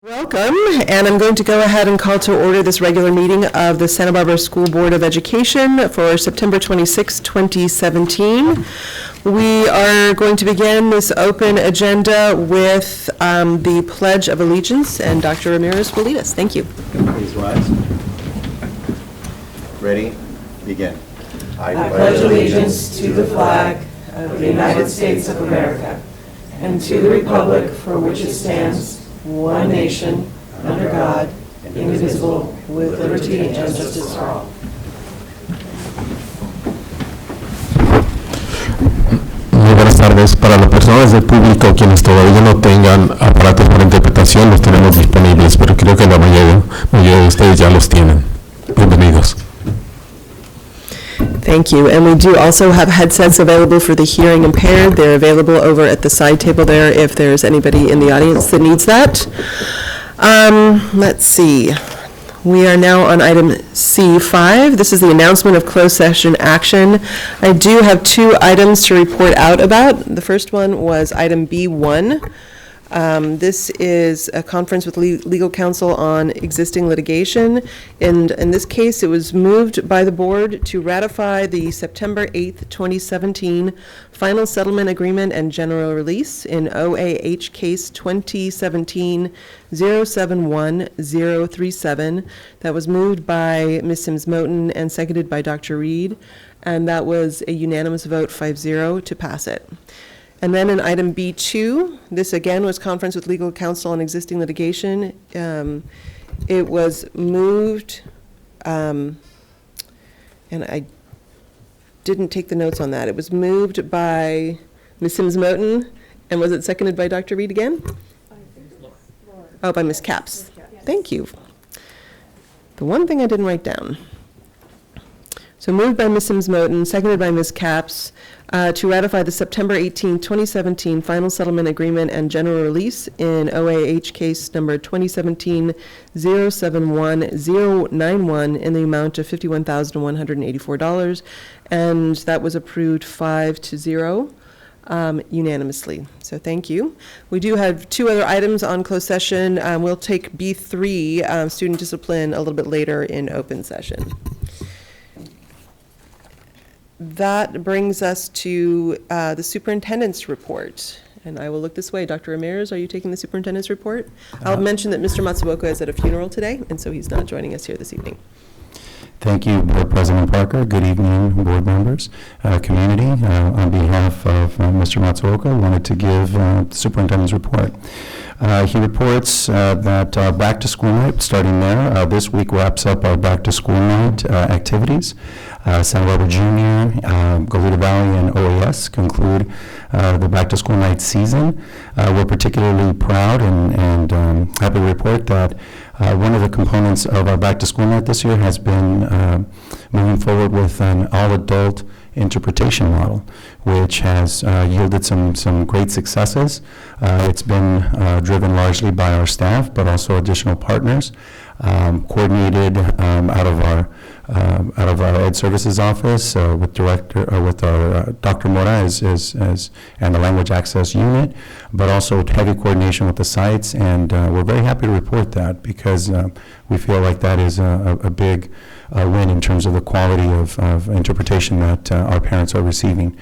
Welcome, and I'm going to go ahead and call to order this regular meeting of the Santa Barbara School Board of Education for September 26, 2017. We are going to begin this open agenda with the Pledge of Allegiance, and Dr. Ramirez will lead us. Thank you. Please rise. Ready? Begin. I pledge allegiance to the flag of the United States of America and to the republic for which it stands, one nation, under God, indivisible, with liberty and justice for all. Muy buenas tardes. Para las personas del público quienes todavía no tengan aparatos para interpretación, los tenemos disponibles, pero creo que la mayoría de ustedes ya los tienen. Bienvenidos. Thank you. And we do also have headsets available for the hearing impaired. They're available over at the side table there if there's anybody in the audience that needs that. Let's see. We are now on item C5. This is the announcement of closed session action. I do have two items to report out about. The first one was item B1. This is a conference with legal counsel on existing litigation. And in this case, it was moved by the board to ratify the September 8th, 2017 final settlement agreement and general release in OAH case 2017-071037. That was moved by Ms. Sims-Moten and seconded by Dr. Reed. And that was a unanimous vote 5-0 to pass it. And then in item B2, this again was conference with legal counsel on existing litigation. It was moved, and I didn't take the notes on that. It was moved by Ms. Sims-Moten, and was it seconded by Dr. Reed again? Oh, by Ms. Capps. Thank you. The one thing I didn't write down. So moved by Ms. Sims-Moten, seconded by Ms. Capps, to ratify the September 18, 2017 final settlement agreement and general release in OAH case number 2017-071091 in the amount of $51,184, and that was approved 5-0 unanimously. So thank you. We do have two other items on closed session. We'll take B3, student discipline, a little bit later in open session. That brings us to the superintendent's report. And I will look this way. Dr. Ramirez, are you taking the superintendent's report? I'll mention that Mr. Matsuoka is at a funeral today, and so he's not joining us here this evening. Thank you, Board President Parker. Good evening, board members, community. On behalf of Mr. Matsuoka, I wanted to give the superintendent's report. He reports that our back to school night, starting there, this week wraps up our back to school night activities. Santa Barbara Junior, Goleta Valley, and OAS conclude the back to school night season. We're particularly proud and happy to report that one of the components of our back to school night this year has been moving forward with an all-adult interpretation model, which has yielded some great successes. It's been driven largely by our staff, but also additional partners, coordinated out of our Ed Services office with our Dr. Mora and the Language Access Unit, but also heavy coordination with the sites, and we're very happy to report that because we feel like that is a big win in terms of the quality of interpretation that our parents are receiving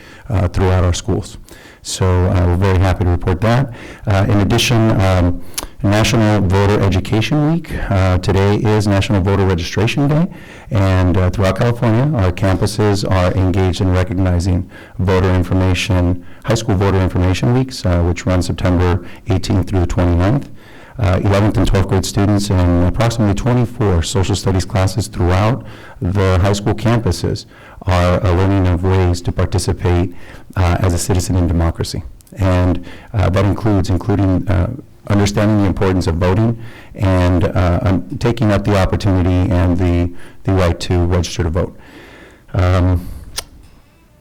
throughout our schools. So we're very happy to report that. In addition, National Voter Education Week. Today is National Voter Registration Day, and throughout California, our campuses are engaged in recognizing voter information, high school voter information weeks, which run September 18th through the 29th. 11th and 12th grade students in approximately 24 social studies classes throughout the high school campuses are learning of ways to participate as a citizen in democracy. And that includes understanding the importance of voting and taking up the opportunity and the right to register to vote.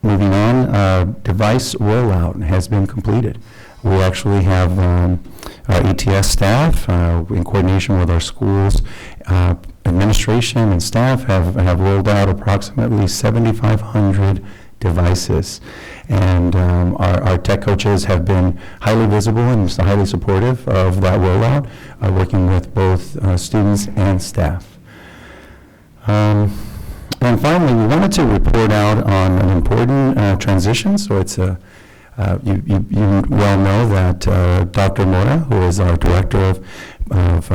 Moving on, device rollout has been completed. We actually have our ETS staff, in coordination with our schools, administration and staff have rolled out approximately 7,500 devices. And our tech coaches have been highly visible and highly supportive of that rollout, working with both students and staff. And finally, we wanted to report out on an important transition. So it's a you well know that Dr. Mora, who is our director of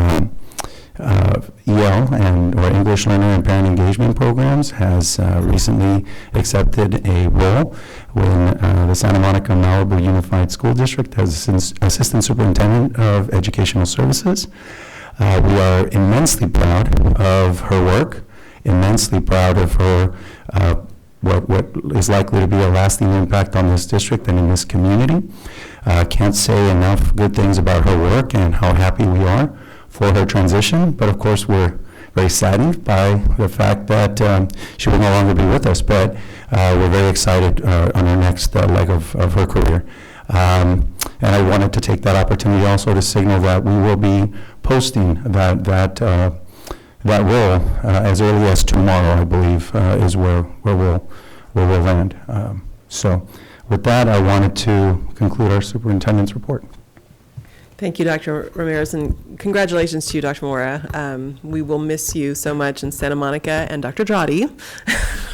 EL or English Learner and Parent Engagement Programs, has recently accepted a role in the Santa Monica Malibu Unified School District as Assistant Superintendent of Educational Services. We are immensely proud of her work, immensely proud of her what is likely to be a lasting impact on this district and in this community. Can't say enough good things about her work and how happy we are for her transition, but of course we're very saddened by the fact that she will no longer be with us, but we're very excited on her next leg of her career. And I wanted to take that opportunity also to signal that we will be posting that role as early as tomorrow, I believe, is where we'll land. So with that, I wanted to conclude our superintendent's report. Thank you, Dr. Ramirez, and congratulations to you, Dr. Mora. We will miss you so much in Santa Monica, and Dr. Drotti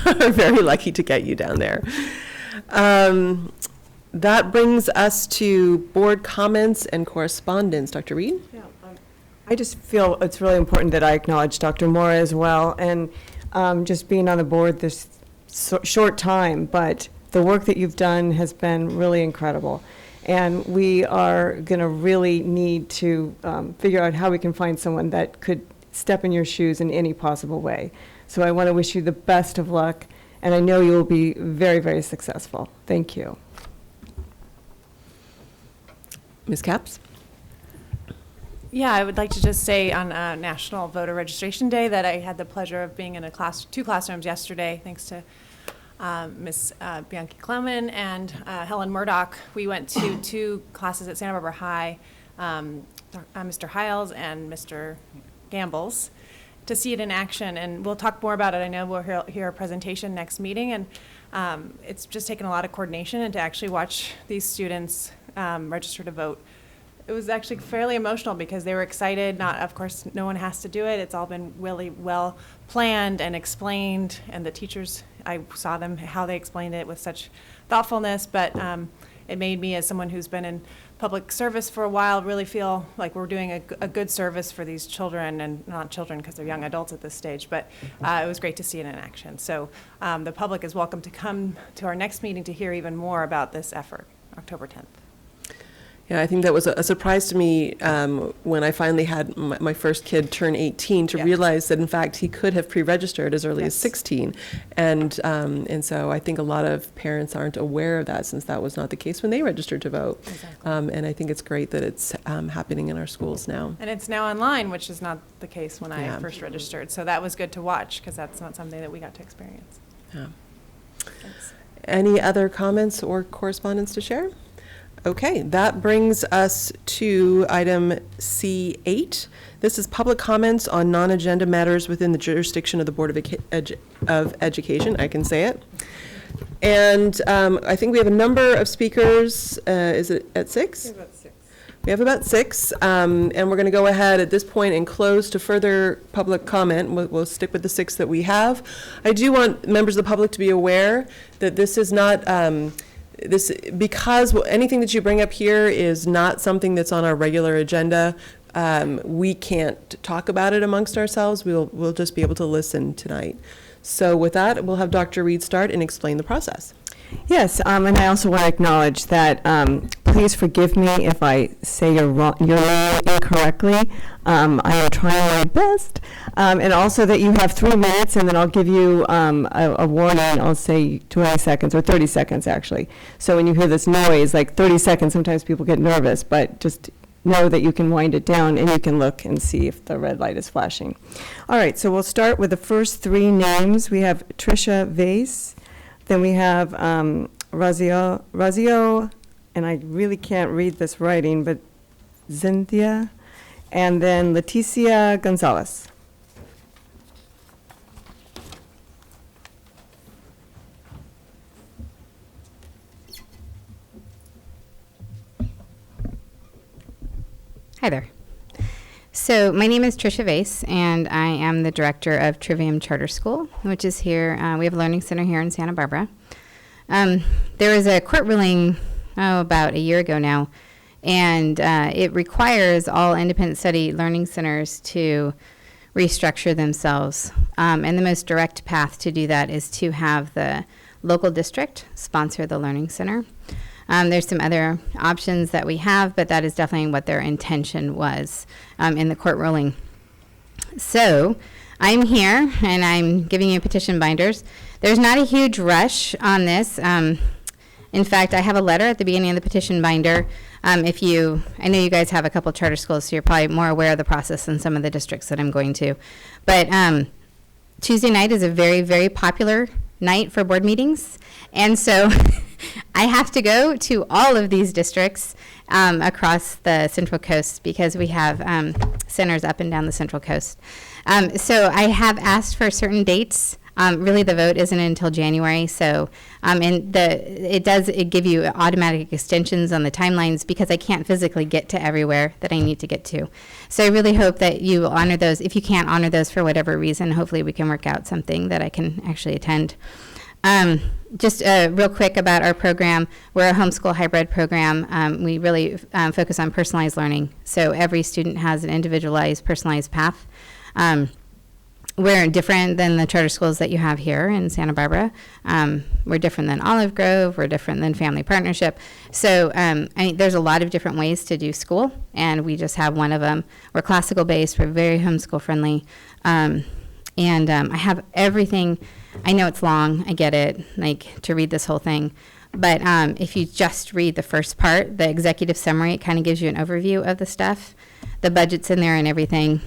are very lucky to get you down there. That brings us to board comments and correspondence. Dr. Reed? Yeah, I just feel it's really important that I acknowledge Dr. Mora as well, and just being on the board this short time, but the work that you've done has been really incredible. And we are going to really need to figure out how we can find someone that could step in your shoes in any possible way. So I want to wish you the best of luck, and I know you will be very, very successful. Thank you. Ms. Capps? Yeah, I would like to just say on National Voter Registration Day that I had the pleasure of being in two classrooms yesterday, thanks to Ms. Bianchi Clemen and Helen Murdoch. We went to two classes at Santa Barbara High, Mr. Hiles and Mr. Gambles, to see it in action. And we'll talk more about it. I know we'll hear a presentation next meeting, and it's just taken a lot of coordination, and to actually watch these students register to vote. It was actually fairly emotional because they were excited. Of course, no one has to do it. It's all been really well planned and explained, and the teachers, I saw them, how they explained it with such thoughtfulness, but it made me, as someone who's been in public service for a while, really feel like we're doing a good service for these children, and not children because they're young adults at this stage, but it was great to see it in action. So the public is welcome to come to our next meeting to hear even more about this effort, October 10th. Yeah, I think that was a surprise to me when I finally had my first kid turn 18 to realize that, in fact, he could have pre-registered as early as 16. And so I think a lot of parents aren't aware of that, since that was not the case when they registered to vote. Exactly. And I think it's great that it's happening in our schools now. And it's now online, which is not the case when I first registered. So that was good to watch, because that's not something that we got to experience. Yeah. Thanks. Any other comments or correspondence to share? Okay, that brings us to item C8. This is public comments on non-agenda matters within the jurisdiction of the Board of Education. I can say it. And I think we have a number of speakers. Is it at 6? We have about 6. And we're going to go ahead at this point and close to further public comment. We'll stick with the 6 that we have. I do want members of the public to be aware that this is not... because anything that you bring up here is not something that's on our regular agenda, we can't talk about it amongst ourselves. We'll just be able to listen tonight. So with that, we'll have Dr. Reed start and explain the process. Yes, and I also want to acknowledge that please forgive me if I say your name incorrectly. I am trying my best. And also that you have 3 minutes, and then I'll give you a warning. I'll say 20 seconds, or 30 seconds, actually. So when you hear this noise, like 30 seconds, sometimes people get nervous, but just know that you can wind it down, and you can look and see if the red light is flashing. All right, so we'll start with the first 3 names. We have Tricia Vase. Then we have Razio, and I really can't read this writing, but Cynthia, and then Leticia Gonzalez. So my name is Tricia Vase, and I am the director of Trivium Charter School, which is here. We have a learning center here in Santa Barbara. There was a court ruling, about a year ago now, and it requires all independent study learning centers to restructure themselves. And the most direct path to do that is to have the local district sponsor the learning center. There's some other options that we have, but that is definitely what their intention was in the court ruling. So I'm here, and I'm giving you petition binders. There's not a huge rush on this. In fact, I have a letter at the beginning of the petition binder. I know you guys have a couple charter schools, so you're probably more aware of the process than some of the districts that I'm going to. But Tuesday night is a very, very popular night for board meetings. And so I have to go to all of these districts across the Central Coast because we have centers up and down the Central Coast. So I have asked for certain dates. Really, the vote isn't until January, so it does give you automatic extensions on the timelines because I can't physically get to everywhere that I need to get to. So I really hope that you will honor those. If you can't honor those for whatever reason, hopefully we can work out something that I can actually attend. Just real quick about our program. We're a homeschool hybrid program. We really focus on personalized learning. So every student has an individualized, personalized path. We're different than the charter schools that you have here in Santa Barbara. We're different than Olive Grove. We're different than Family Partnership. So there's a lot of different ways to do school, and we just have one of them. We're classical based. We're very homeschool friendly. I have everything. I know it's long. I get it, like to read this whole thing. But if you just read the first part, the executive summary, it kind of gives you an overview of the stuff. The budget's in there and everything.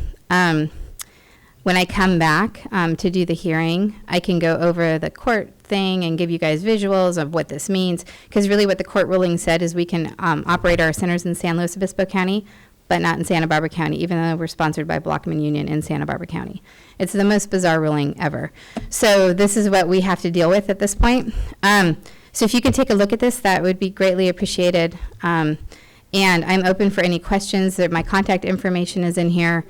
When I come back to do the hearing, I can go over the court thing and give you guys visuals of what this means. Because really what the court ruling said is we can operate our centers in San Luis Obispo County, but not in Santa Barbara County, even though we're sponsored by Blockman Union in Santa Barbara County. It's the most bizarre ruling ever. So this is what we have to deal with at this point. So if you could take a look at this, that would be greatly appreciated. And I'm open for any questions. My contact information is in here.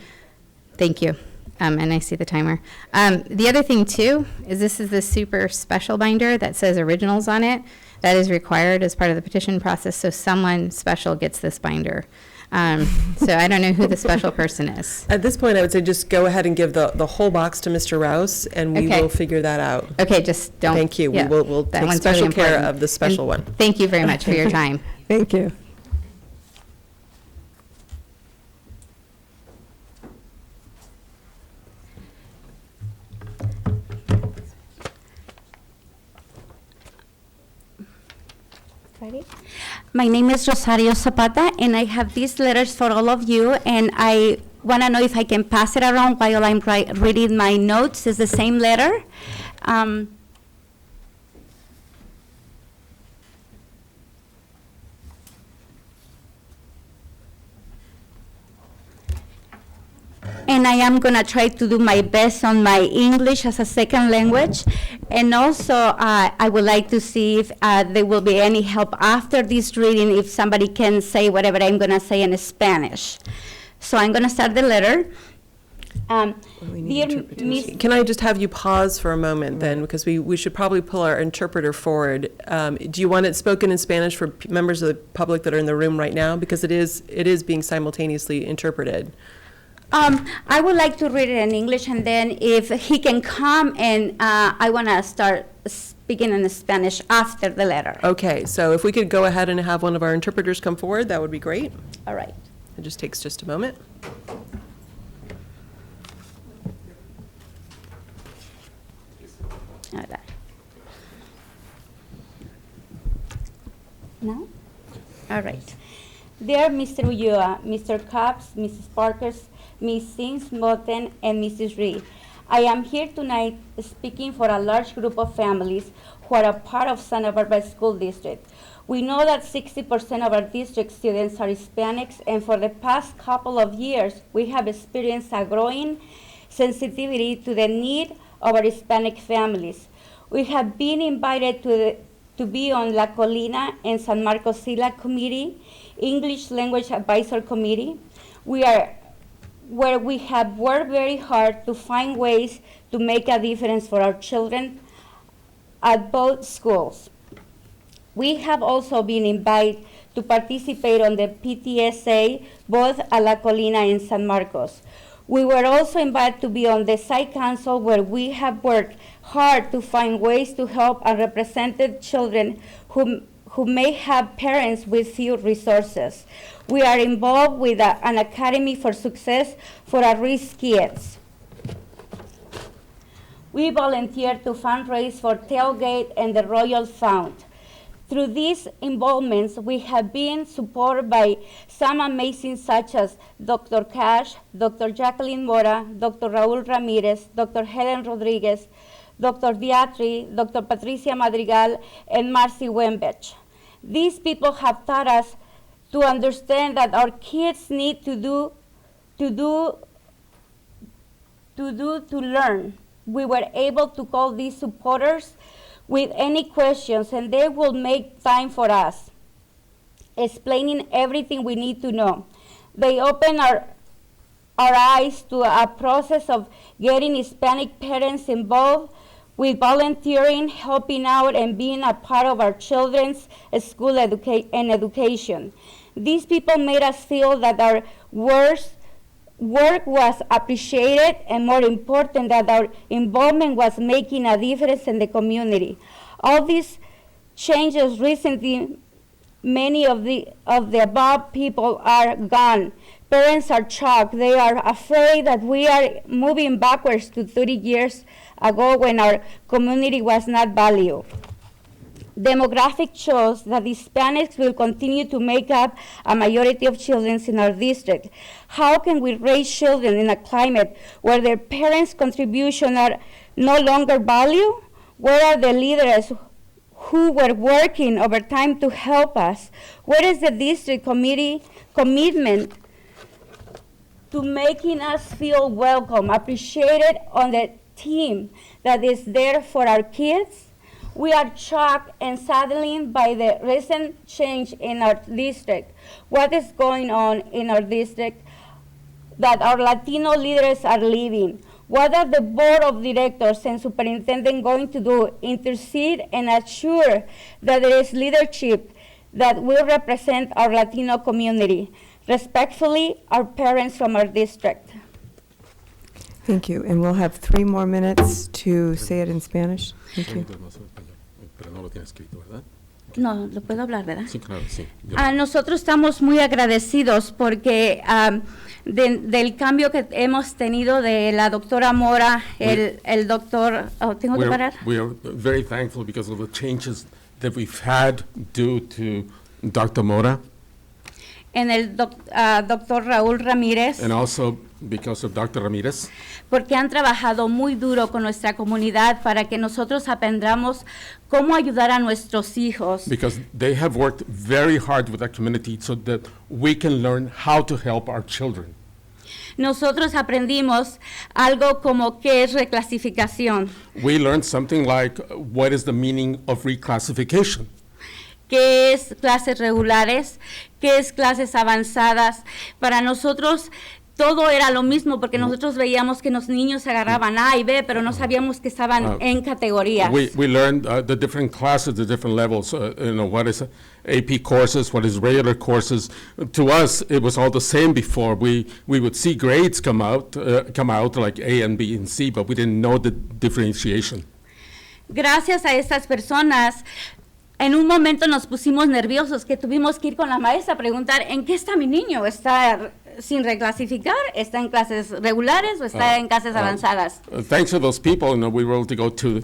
Thank you. And I see the timer. The other thing, too, is this is the super special binder that says originals on it. That is required as part of the petition process, so someone special gets this binder. So I don't know who the special person is. At this point, I would say just go ahead and give the whole box to Mr. Rouse, and we Okay. will figure that out. Okay, just don't. Thank you. Yeah, We'll that take one's special really care important. of the special And one. Thank you very much for your time. Thank you. Ready? My name is Rosario Zapata, and I have these letters for all of you, and I want to know if I can pass it around while I'm reading my notes. It's the same letter. And I am going to try to do my best on my English as a second language. And also, I would like to see if there will be any help after this reading, if somebody can say whatever I'm going to say in Spanish. So I'm going to start the letter. Dear Miss, Can I just have you pause for a moment then, because we should probably pull our interpreter forward. Do you want it spoken in Spanish for members of the public that are in the room right now? Because it is being simultaneously interpreted. I would like to read it in English, and then if he can come, and I want to start speaking in Spanish after the letter. Okay, so if we could go ahead and have one of our interpreters come forward, that would be great. All right. It just takes just a moment. All right. No? All right. Dear Mr. Ulloa, Mr. Cobbs, Mrs. Parkers, Ms. Sims Moten, and Mrs. Reed, I am here tonight speaking for a large group of families who are a part of Santa Barbara School District. We know that 60% of our district students are Hispanics, and for the past couple of years, we have experienced a growing sensitivity to the need of our Hispanic families. We have been invited to be on La Colina and San Marcos SILA Committee, English Language Advisor Committee. We are where we have worked very hard to find ways to make a difference for our children at both schools. We have also been invited to participate on the PTSA, both at La Colina and San Marcos. We were also invited to be on the site council, where we have worked hard to find ways to help unrepresented children who may have parents with few resources. We are involved with an Academy for Success for at-risk kids. We volunteer to fundraise for Tailgate and the Royal Fund. Through these involvements, we have been supported by some amazing such as Dr. Cash, Dr. Jacqueline Mora, Dr. Raul Ramirez, Dr. Helen Rodriguez, Dr. Diatri, Dr. Patricia Madrigal, and Marcy Wembech. These people have taught us to understand that our kids need to learn. We were able to call these supporters with any questions, and they will make time for us, explaining everything we need to know. They open our eyes to a process of getting Hispanic parents involved with volunteering, helping out, and being a part of our children's school education. These people made us feel that our work was appreciated, and more important, that our involvement was making a difference in the community. All these changes recently, many of the above people are gone. Parents are shocked. They are afraid that we are moving backwards to 30 years ago when our community was not valued. Demographic shows that Hispanics will continue to make up a majority of children in our district. How can we raise children in a climate where their parents' contributions are no longer valued? Where are the leaders who were working overtime to help us? Where is the district committee commitment to making us feel welcome, appreciated on the team that is there for our kids? We are shocked and saddened by the recent change in our district. What is going on in our district? That our Latino leaders are leaving. What are the board of directors and superintendent going to do? Intercede and assure that there is leadership that will represent our Latino community. Respectfully, our parents from our district. Thank you. And we'll have 3 more minutes to say it in Spanish. Thank you. Pero no lo tiene escrito, ¿verdad? No, lo puedo hablar, ¿verdad? Sí, claro, sí. Nosotros estamos muy agradecidos porque del cambio que hemos tenido de la doctora Mora, el doctor... ¿Tengo que parar? We are very thankful because of the changes that we've had due to Dr. Mora. En el doctor Raúl Ramírez. And also because of Dr. Ramirez. Porque han trabajado muy duro con nuestra comunidad para que nosotros aprendamos cómo ayudar a nuestros hijos. Because they have worked very hard with our community so that we can learn how to help our children. Nosotros aprendimos algo como qué es reclasificación. We learned something like what is the meaning of reclassification. ¿Qué es clases regulares? ¿Qué es clases avanzadas? Para nosotros todo era lo mismo porque nosotros veíamos que los niños agarraban A y B, pero no sabíamos que estaban en categorías. We learned the different classes, the different levels, what is AP courses, what is regular courses. To us, it was all the same before. We would see grades come out like A and B and C, but we didn't know the differentiation. Gracias a estas personas, en un momento nos pusimos nerviosos que tuvimos que ir con la maestra a preguntar ¿en qué está mi niño? ¿Está sin reclasificar? ¿Está en clases regulares o está en clases avanzadas? Thanks to those people, we were able to go to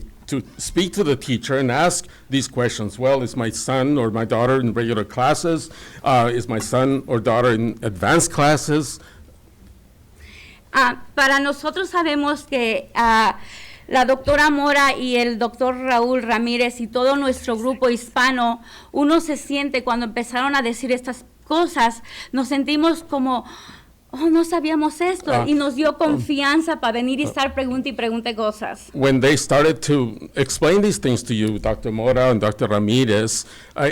speak to the teacher and ask these questions. Well, is my son or my daughter in regular classes? Is my son or daughter in advanced classes? Para nosotros sabemos que la doctora Mora y el doctor Raúl Ramírez y todo nuestro grupo hispano, uno se siente cuando empezaron a decir estas cosas, nos sentimos como, no sabíamos esto, y nos dio confianza para venir y estar pregunte y pregunte cosas. When they started to explain these things to you, Dr. Mora and Dr. Ramirez,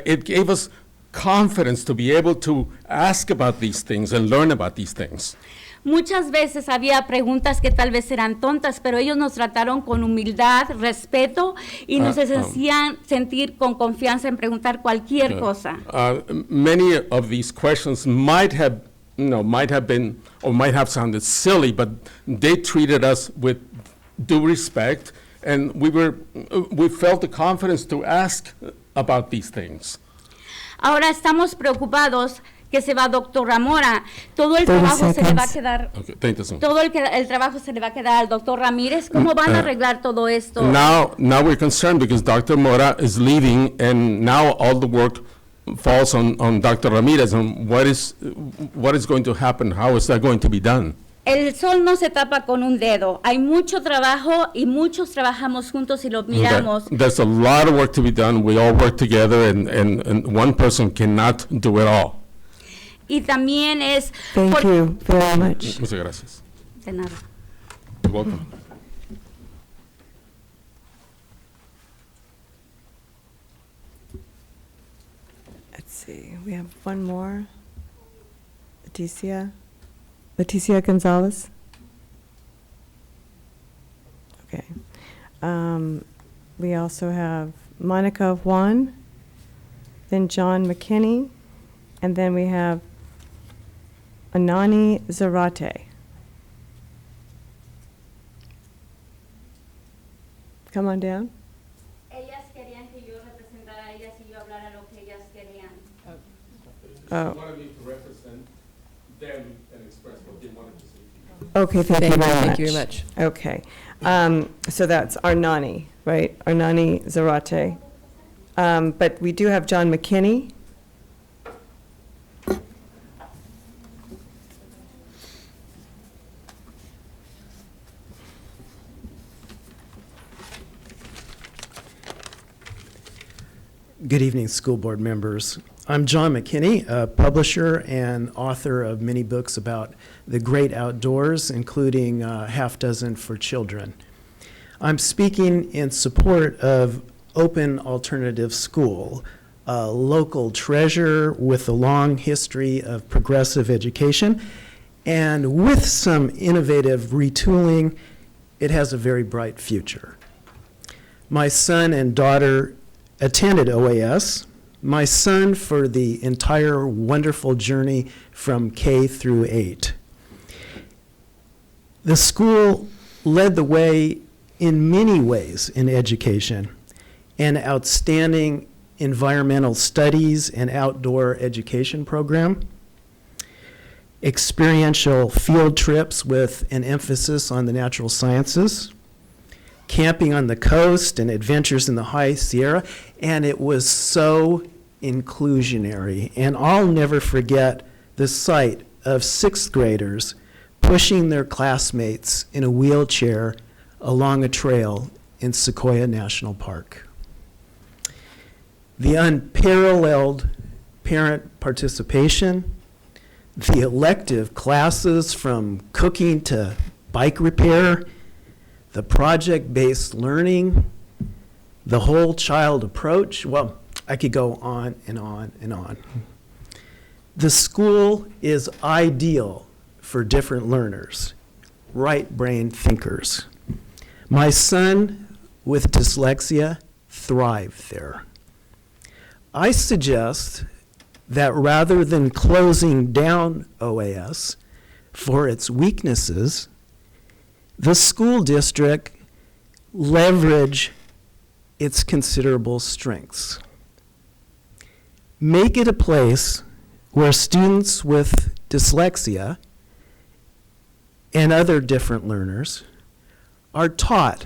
it gave us confidence to be able to ask about these things and learn about these things. Muchas veces había preguntas que tal vez eran tontas, pero ellos nos trataron con humildad, respeto y nos hacían sentir con confianza en preguntar cualquier cosa. Many of these questions might have been or might have sounded silly, but they treated us with due respect, and we felt the confidence to ask about these things. Ahora estamos preocupados que se va doctor Ramora, todo el 30 trabajo se le va a seconds. quedar, Okay, thank you, sir. todo el trabajo se le va a quedar al doctor Ramírez. ¿Cómo van a arreglar todo esto? Now we're concerned because Dr. Mora is leaving, and now all the work falls on Dr. Ramirez. And what is going to happen? How is that going to be done? El sol no se tapa con un dedo. Hay mucho trabajo y muchos trabajamos juntos y lo miramos. There's a lot of work to be done. We all work together, and one person cannot do it all. Y también es... Thank you very much. Muchas gracias. De nada. You're welcome. Let's see, we have one more. Leticia Gonzalez? Okay. We also have Monica Juan, then John McKinney, and then we have Anani Zarate. Come on down. Ellas querían que yo representara a ellas y yo hablara lo que ellas querían. Oh, wanted me to represent them and express what they wanted to say. okay, thank you very much. Thank you very much. Okay. So that's Arnani, right? Arnani Zarate. But we do have John McKinney. Good evening, school board members. I'm John McKinney, a publisher and author of many books about the great outdoors, including Half Dozen for Children. I'm speaking in support of Open Alternative School, a local treasure with a long history of progressive education, and with some innovative retooling, it has a very bright future. My son and daughter attended OAS, my son for the entire wonderful journey from K through 8. The school led the way in many ways in education, an outstanding environmental studies and outdoor education program, experiential field trips with an emphasis on the natural sciences, camping on the coast and adventures in the high Sierra, and it was so inclusionary. And I'll never forget the sight of sixth graders pushing their classmates in a wheelchair along a trail in Sequoia National Park. The unparalleled parent participation, the elective classes from cooking to bike repair, the project-based learning, the whole child approach, well, I could go on and on and on. The school is ideal for different learners, right-brain thinkers. My son with dyslexia thrived there. I suggest that rather than closing down OAS for its weaknesses, the school district leverage its considerable strengths. Make it a place where students with dyslexia and other different learners are taught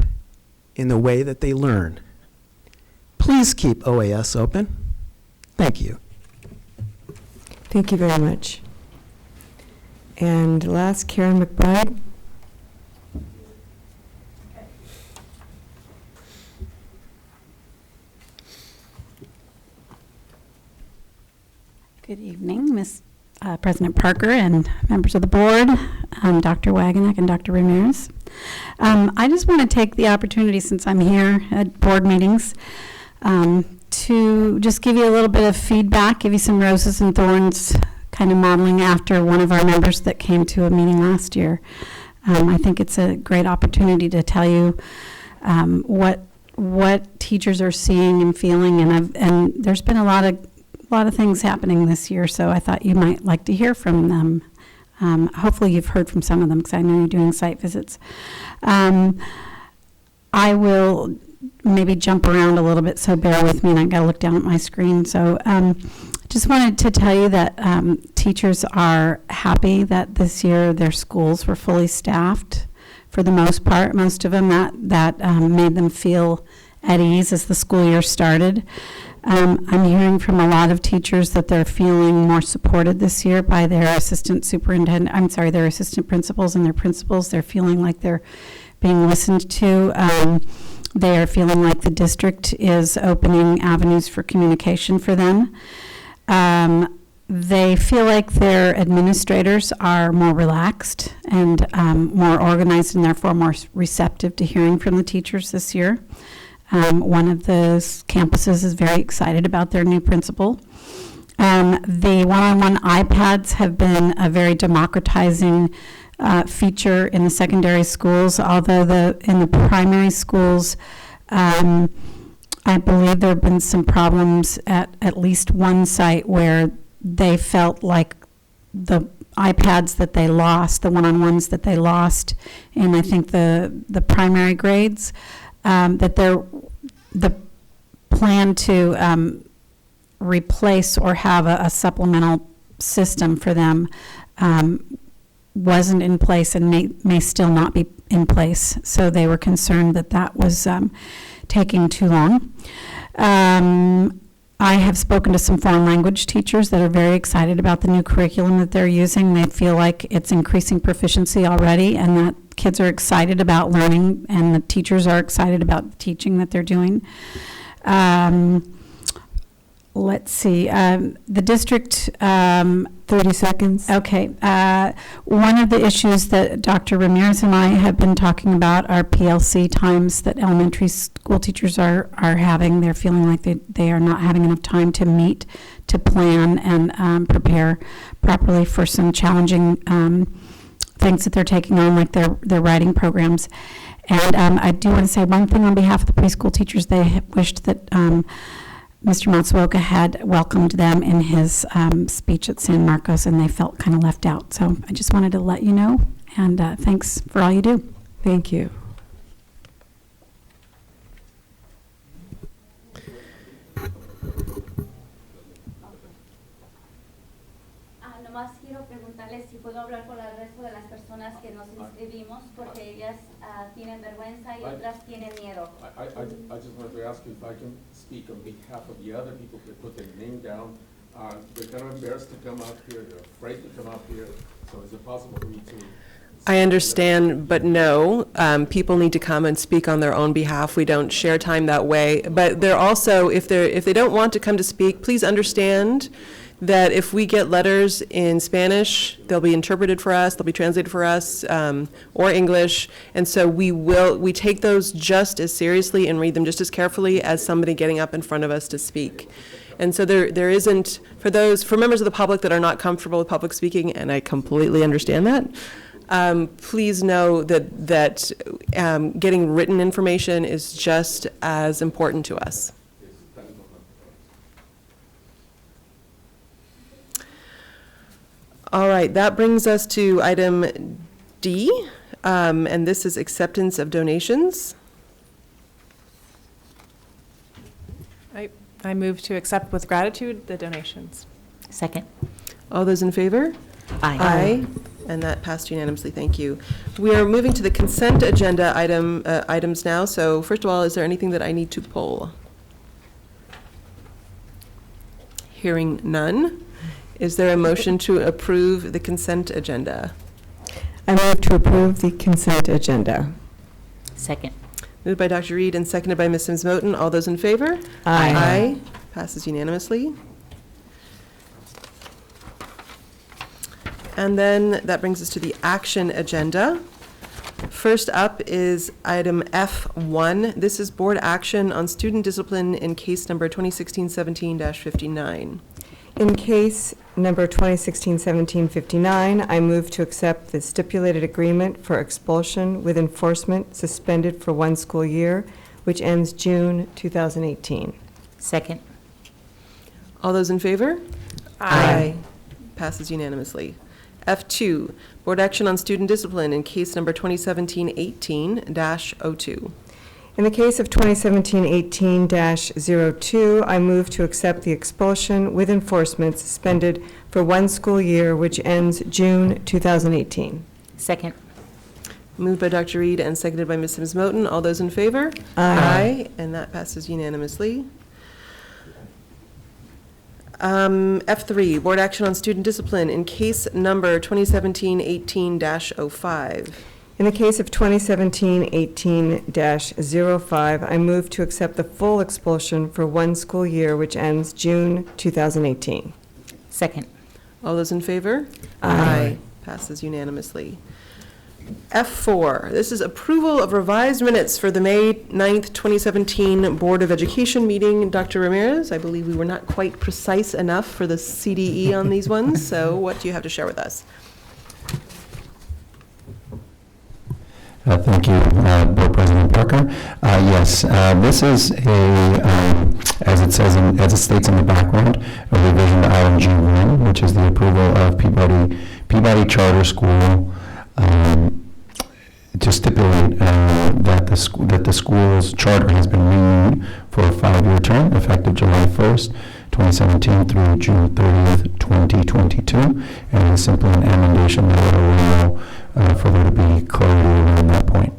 in the way that they learn. Please keep OAS open. Thank you. Thank you very much. And last, Karen McBride. Good evening, Ms. President Parker and members of the board, Dr. Wagenack and Dr. Ramirez. I just want to take the opportunity, since I'm here at board meetings, to just give you a little bit of feedback, give you some roses and thorns kind of modeling after one of our members that came to a meeting last year. I think it's a great opportunity to tell you what teachers are seeing and feeling, and there's been a lot of things happening this year, so I thought you might like to hear from them. Hopefully you've heard from some of them, because I know you're doing site visits. I will maybe jump around a little bit, so bear with me, and I got to look down at my screen. So just wanted to tell you that teachers are happy that this year their schools were fully staffed for the most part. Most of them, that made them feel at ease as the school year started. I'm hearing from a lot of teachers that they're feeling more supported this year by their assistant principals and their principals. They're feeling like they're being listened to. They are feeling like the district is opening avenues for communication for them. They feel like their administrators are more relaxed and more organized, and therefore more receptive to hearing from the teachers this year. One of the campuses is very excited about their new principal. The one-on-one iPads have been a very democratizing feature in the secondary schools, although in the primary schools, I believe there have been some problems at least one site where they felt like the iPads that they lost, the one-on-ones that they lost in, I think, the primary grades, that the plan to replace or have a supplemental system for them wasn't in place and may still not be in place. So they were concerned that was taking too long. I have spoken to some foreign language teachers that are very excited about the new curriculum that they're using. They feel like it's increasing proficiency already, and that kids are excited about learning, and the teachers are excited about the teaching that they're doing. Let's see, the district, 30 seconds. Okay. One of the issues that Dr. Ramirez and I have been talking about are PLC times that elementary school teachers are having. They're feeling like they are not having enough time to meet, to plan, and prepare properly for some challenging things that they're taking on, like their writing programs. And I do want to say one thing on behalf of the preschool teachers. They wished that Mr. Matsuoka had welcomed them in his speech at San Marcos, and they felt kind of left out. So I just wanted to let you know, and thanks for all you do. Thank you. Nomás quiero preguntarles si puedo hablar con el resto de las personas que nos inscribimos, porque ellas tienen vergüenza y otras tienen miedo. I just wanted to ask you if I can speak on behalf of the other people that put their name down. They're kind of embarrassed to come up here, they're afraid to come up here, so is it possible for me to? I understand, but no, people need to come and speak on their own behalf. We don't share time that way. But they're also, if they don't want to come to speak, please understand that if we get letters in Spanish, they'll be interpreted for us, they'll be translated for us, or English, and so we take those just as seriously and read them just as carefully as somebody getting up in front of us to speak. And so there isn't, for members of the public that are not comfortable with public speaking, and I completely understand that, please know that getting written information is just as important to us. All right, that brings us to item D, and this is acceptance of donations. I move to accept with gratitude the donations. Second. All those in favor? Aye. And that passed unanimously, thank you. We are moving to the consent agenda items now, so first of all, is there anything that I need to pull? Hearing none. Is there a motion to approve the consent agenda? I move to approve the consent agenda. Second. Moved by Dr. Reed and seconded by Ms. Sims-Moten. All those in favor? Aye. Aye. Passes unanimously. And then that brings us to the action agenda. First up is item F1. This is board action on student discipline in case number 2016-17-59. In case number 2016-1759, I move to accept the stipulated agreement for expulsion with enforcement suspended for 1 school year, which ends June 2018. Second. All those in favor? Aye. Passes unanimously. F2, board action on student discipline in case number 2017-18-02. In the case of 2017-18-02, I move to accept the expulsion with enforcement suspended for 1 school year, which ends June 2018. Second. Moved by Dr. Reed and seconded by Ms. Sims Moton. All those in favor? Aye. And that passes unanimously. F3, board action on student discipline in case number 2017-18-05. In the case of 2017-18-05, I move to accept the full expulsion for 1 school year, which ends June 2018. Second. All those in favor? Aye. Passes unanimously. F4, this is approval of revised minutes for the May 9th, 2017 Board of Education meeting. Dr. Ramirez, I believe we were not quite precise enough for the CDE on these ones, so what do you have to share with us? Thank you, Board President Parker. Yes, this is as it states in the background, a revision to item G1, which is the approval of Peabody Charter School to stipulate that the school's charter has been renewed for a 5-year term effective July 1st, 2017 through June 30th, 2022, and it's simply an amendation that will allow for there to be clarity around that point.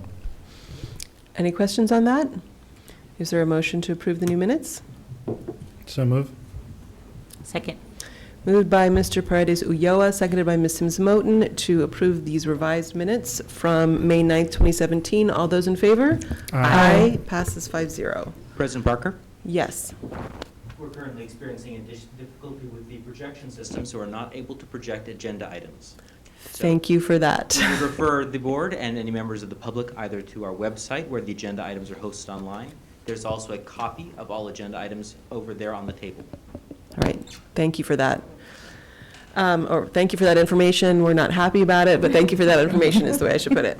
Any questions on that? Is there a motion to approve the new minutes? So move. Second. Moved by Mr. Paredes Ulloa, seconded by Ms. Sims Moton to approve these revised minutes from May 9th, 2017. All those in favor? Aye. Passes 5-0. President Parker? Yes. We're currently experiencing a difficulty with the projection system, so we're not able to project agenda items. Thank you for that. We would refer the board and any members of the public either to our website where the agenda items are hosted online. There's also a copy of all agenda items over there on the table. All right, thank you for that. Or thank you for that information. We're not happy about it, but thank you for that information is the way I should put it.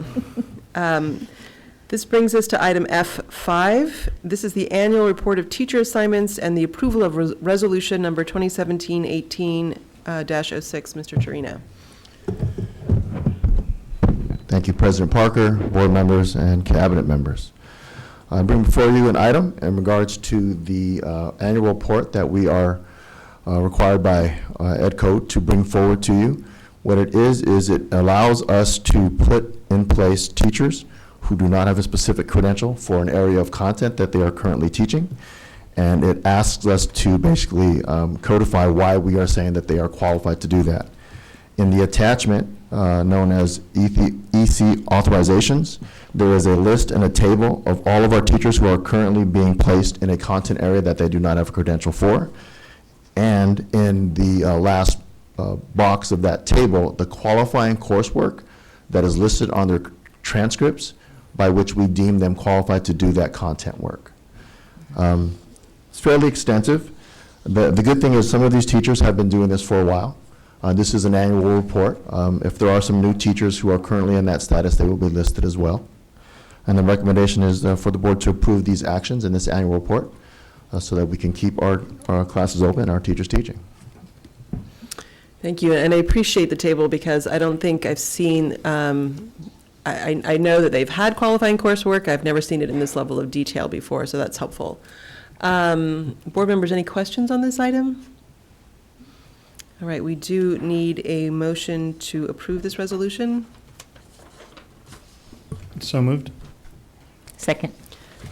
This brings us to item F5. This is the annual report of teacher assignments and the approval of resolution number 2017-18-06. Mr. Torino. Thank you, President Parker, board members, and cabinet members. I bring before you an item in regards to the annual report that we are required by Ed Code to bring forward to you. What it is it allows us to put in place teachers who do not have a specific credential for an area of content that they are currently teaching. And it asks us to basically codify why we are saying that they are qualified to do that. In the attachment known as EC authorizations, there is a list and a table of all of our teachers who are currently being placed in a content area that they do not have a credential for. And in the last box of that table, the qualifying coursework that is listed on their transcripts by which we deem them qualified to do that content work. It's fairly extensive. The good thing is some of these teachers have been doing this for a while. This is an annual report. If there are some new teachers who are currently in that status, they will be listed as well. And the recommendation is for the board to approve these actions in this annual report so that we can keep our classes open and our teachers teaching. Thank you, and I appreciate the table because I don't think I've seen, I know that they've had qualifying coursework. I've never seen it in this level of detail before, so that's helpful. Board members, any questions on this item? All right, we do need a motion to approve this resolution. So moved. Second.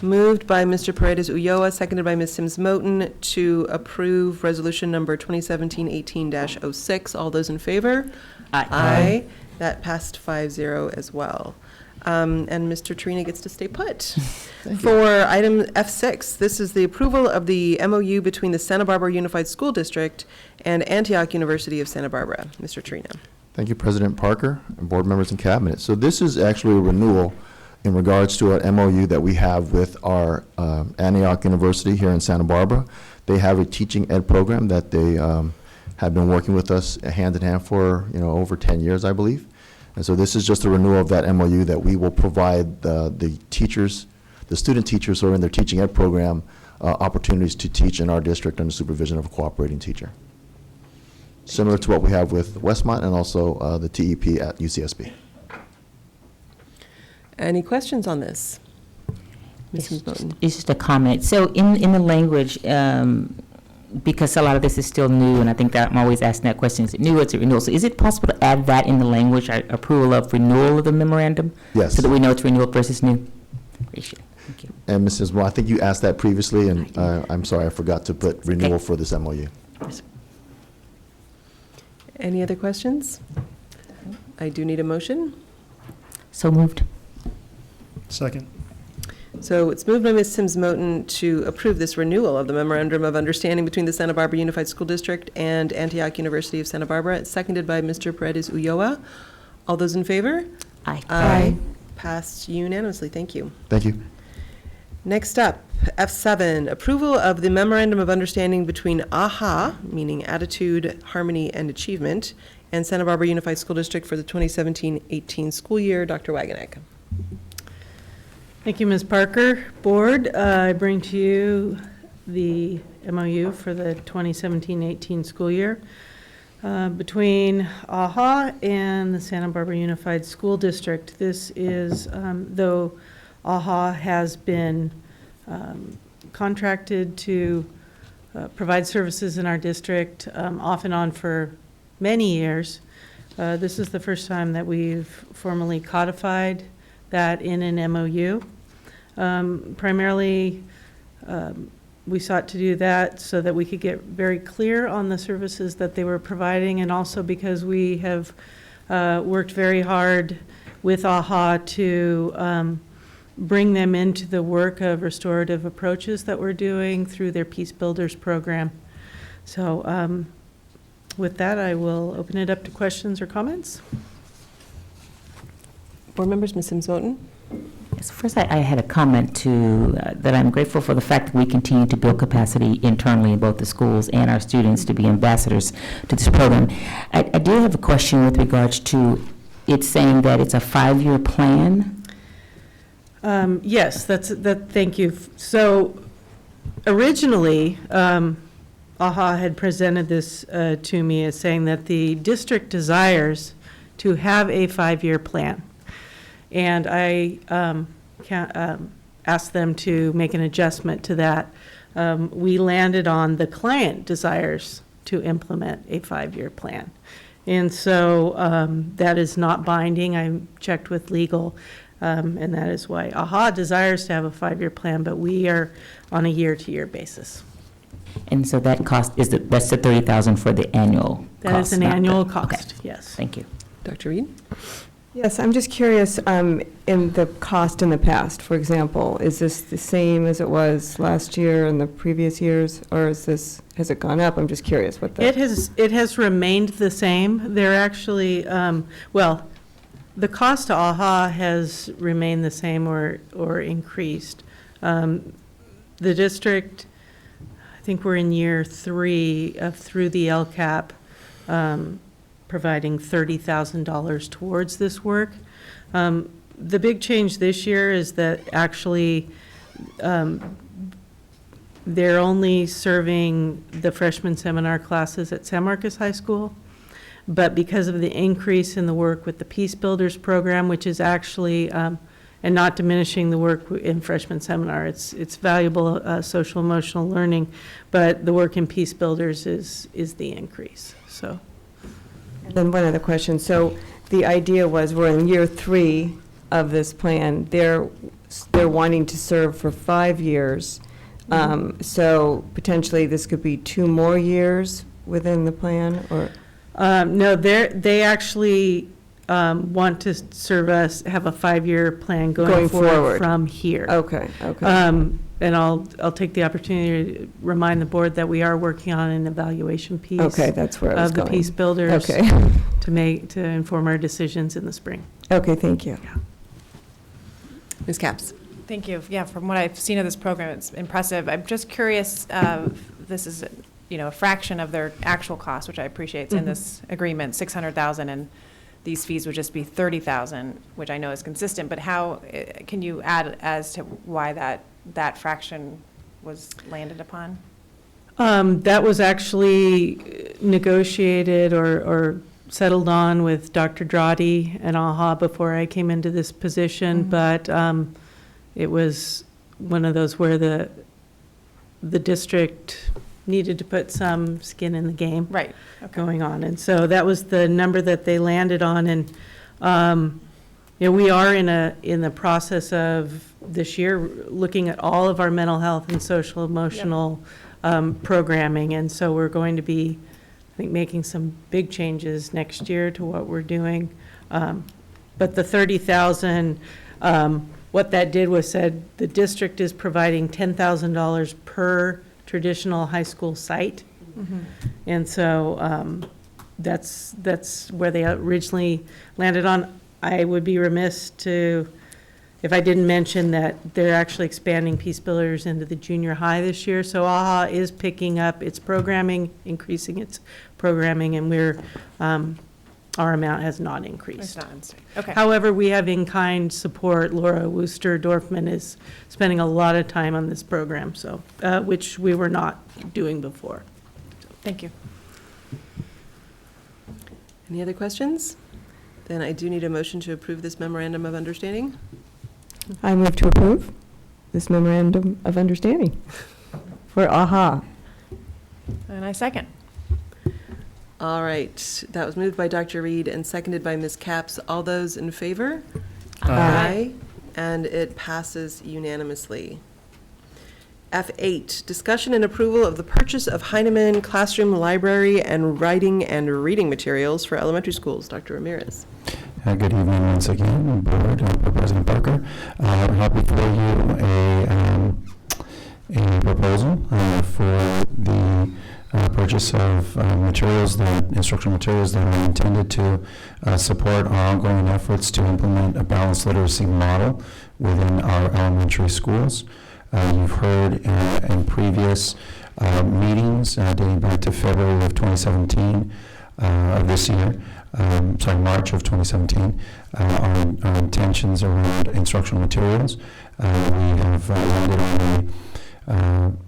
Moved by Mr. Paredes Ulloa, seconded by Ms. Sims Moton to approve resolution number 2017-18-06. All those in favor? Aye. That passed 5-0 as well. And Mr. Torino gets to stay put. For item F6, this is the approval of the MOU between the Santa Barbara Unified School District and Antioch University of Santa Barbara. Mr. Torino. Thank you, President Parker and board members and cabinet. So this is actually a renewal in regards to an MOU that we have with our Antioch University here in Santa Barbara. They have a teaching ed program that they have been working with us hand in hand for, over 10 years, I believe. And so this is just a renewal of that MOU that we will provide the teachers, the student teachers who are in their teaching ed program, opportunities to teach in our district under supervision of a cooperating teacher. Similar to what we have with Westmont and also the TEP at UCSB. Any questions on this? Mrs. Moten? It's just a comment. So in the language, because a lot of this is still new, and I think that I'm always asking that question, is it new or is it renewal? So is it possible to add that in the language, approval of renewal of the memorandum? Yes. So that we know it's renewal versus new? Appreciate it. Thank you. And Mrs. Moore, I think you asked that previously, and I'm sorry, I forgot to put renewal Okay. for this MOU. Any other questions? I do need a motion. So moved. Second. So it's moved by Ms. Sims Moten to approve this renewal of the Memorandum of Understanding between the Santa Barbara Unified School District and Antioch University of Santa Barbara. It's seconded by Mr. Paredes Ulloa. All those in favor? Aye. Aye. Passed unanimously. Thank you. Thank you. Next up, F7, approval of the Memorandum of Understanding between AHA, meaning Attitude, Harmony, and Achievement, and Santa Barbara Unified School District for the 2017-18 school year. Dr. Wagenknecht. Thank you, Ms. Parker. Board, I bring to you the MOU for the 2017-18 school year between AHA and the Santa Barbara Unified School District. This is, though AHA has been contracted to provide services in our district off and on for many years, this is the first time that we've formally codified that in an MOU. Primarily, we sought to do that so that we could get very clear on the services that they were providing, and also because we have worked very hard with AHA to bring them into the work of restorative approaches that we're doing through their Peace Builders program. So with that, I will open it up to questions or comments. Board members, Ms. Sims Moten. Yes, first I had a comment to, that I'm grateful for the fact that we continue to build capacity internally in both the schools and our students to be ambassadors to this program. I do have a question with regards to it saying that it's a 5-year plan. Yes, thank you. So originally, AHA had presented this to me as saying that the district desires to have a 5-year plan. And I asked them to make an adjustment to that. We landed on the client desires to implement a 5-year plan. And so that is not binding. I checked with legal, and that is why AHA desires to have a 5-year plan, but we are on a year-to-year basis. And so that cost, that's the $30,000 for the annual cost? That is an annual Okay. cost, yes. Thank you. Dr. Reed? Yes, I'm just curious, in the cost in the past, for example, is this the same as it was last year and the previous years, or has it gone up? I'm just curious what the. It has remained the same. They're actually, well, the cost to AHA has remained the same or increased. The district, I think we're in year 3 through the LCAP, providing $30,000 towards this work. The big change this year is that actually they're only serving the freshman seminar classes at San Marcos High School. But because of the increase in the work with the Peace Builders program, which is actually, and not diminishing the work in freshman seminar, it's valuable social emotional learning, but the work in Peace Builders is the increase, so. And then one other question. So the idea was we're in year 3 of this plan. They're wanting to serve for 5 years. So potentially this could be 2 more years within the plan, or? No, they actually want to serve us, have a 5-year plan going forward from here. Okay, okay. And I'll take the opportunity to remind the board that we are working on an evaluation piece. Okay, that's where I was of the going. Peace Builders. Okay. to inform our decisions in the spring. Okay, thank you. Yeah. Ms. Capps? Thank you. Yeah, from what I've seen of this program, it's impressive. I'm just curious, this is a fraction of their actual cost, which I appreciate. It's in this agreement, 600,000, and these fees would just be 30,000, which I know is consistent, but how, can you add as to why that fraction was landed upon? That was actually negotiated or settled on with Dr. Drotti and AHA before I came into this position, but it was one of those where the district needed to put some skin in the game going on. And so that was the number that they landed on. And, we are in the process of this year looking at all of our mental health and social emotional programming. And so we're going to be, I think, making some big changes next year to what we're doing. But the 30,000, what that did was said the district is providing $10,000 per traditional high school site. And so that's where they originally landed on. I would be remiss if I didn't mention that they're actually expanding Peace Builders into the junior high this year. So AHA is picking up its programming, increasing its programming, and our amount has not increased. It's not okay. However, we have in-kind support. Laura Wooster-Dorfman is spending a lot of time on this program, so which we were not doing before. Thank you. Any other questions? Then I do need a motion to approve this memorandum of understanding. I move to approve this memorandum of understanding for AHA. And I second. All right, that was moved by Dr. Reed and seconded by Ms. Capps. All those in favor? Aye. And it passes unanimously. F8, discussion and approval of the purchase of Heinemann classroom library and writing and reading materials for elementary schools. Dr. Ramirez. Good evening once again, Board, President Parker. I have before you a proposal for the purchase of instructional materials that are intended to support our ongoing efforts to implement a balanced literacy model within our elementary schools. You've heard in previous meetings dating back to February of 2017 of this year, March of 2017, our intentions around instructional materials. We have landed on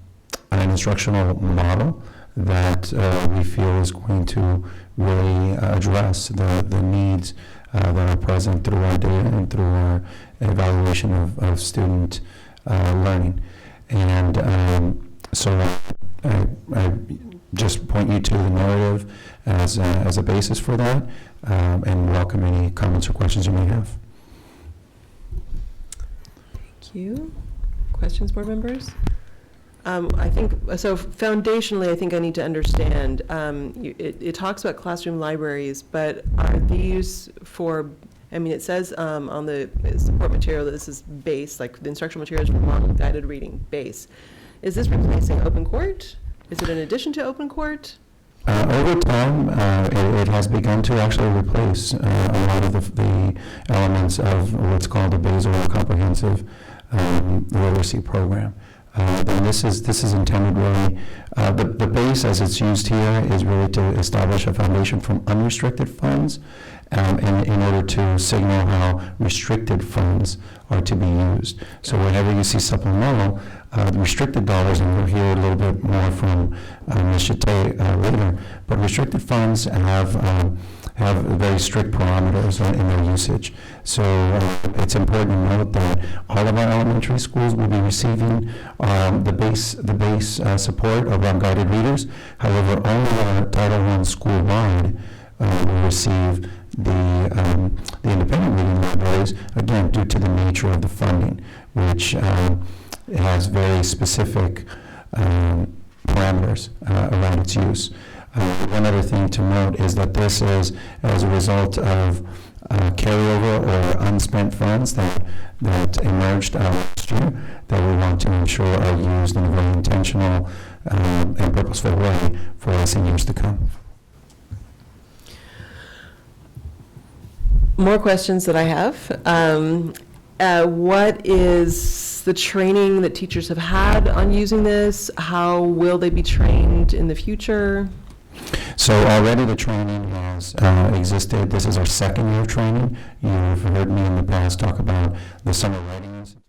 an instructional model that we feel is going to really address the needs that are present through our data and through our evaluation of student learning. And so I just point you to the narrative as a basis for that, and welcome any comments or questions you may have. Thank you. Questions, board members? I think, so foundationally, I think I need to understand, it talks about classroom libraries, but are these for, it says on the support material that this is base, like the instructional materials for model guided reading base. Is this replacing Open Court? Is it in addition to Open Court? Over time, it has begun to actually replace a lot of the elements of what's called a basal comprehensive literacy program. Then this is intended really, the base as it's used here is really to establish a foundation from unrestricted funds in order to signal how restricted funds are to be used. So whenever you see supplemental, the restricted dollars, and we'll hear a little bit more from Ms. Chate later, but restricted funds have very strict parameters in their usage. So it's important to note that all of our elementary schools will be receiving the base support of our guided readers. However, only our Title I school-wide will receive the independent reading libraries, again, due to the nature of the funding, which has very specific parameters around its use. One other thing to note is that this is as a result of carryover or unspent funds that emerged last year that we want to ensure are used in a very intentional and purposeful way for us in years to come. More questions that I have. What is what's the training that teachers have had on using this? How will they be trained in the future? So already the training has existed. This is our second year of training. You've heard me in the past talk about the Summer Writing Institute.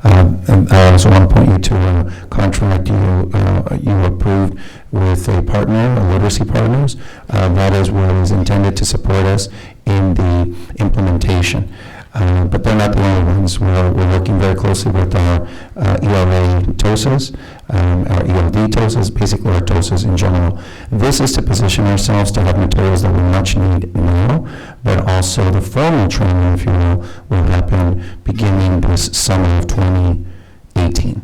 I also want to point you to a contract you approved with a partner, Literacy Partners. That is what is intended to support us in the implementation. But they're not the only ones. We're working very closely with our ELA TOSAs, our ELD TOSAs, basically our TOSAs in general. This is to position ourselves to have materials that we much need now, but also the formal training, if you will happen beginning this summer of 2018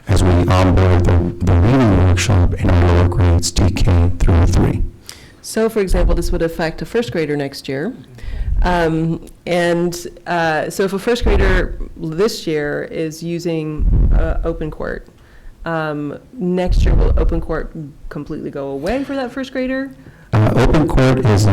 as we onboard the reading workshop in our lower grades, TK through 3. So, for example, this would affect a first grader next year. So if a first grader this year is using OpenCourt, next year will OpenCourt completely go away for that first grader? OpenCourt is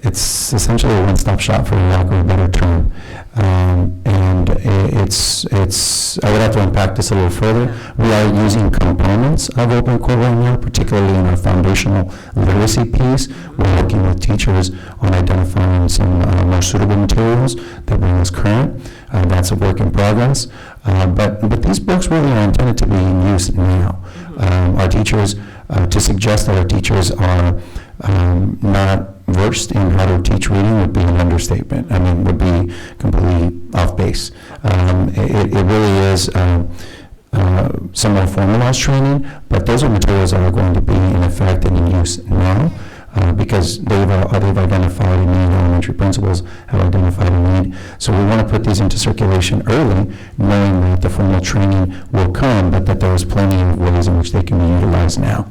it's essentially a one-stop shop, for lack of a better term, and I would have to unpack this a little further. We are using components of OpenCourt right now, particularly in our foundational literacy piece. We're working with teachers on identifying some more suitable materials that bring us current. That's a work in progress. But these books really are intended to be in use now. Our teachers, to suggest that our teachers are not versed in how to teach reading would be an understatement. I mean, would be completely off base. It really is some more formalized training, but those are materials that are going to be in effect and in use now. Because they've identified a need, elementary principals have identified a need. So we want to put these into circulation early, knowing that the formal training will come, but that there is plenty of ways in which they can be utilized now.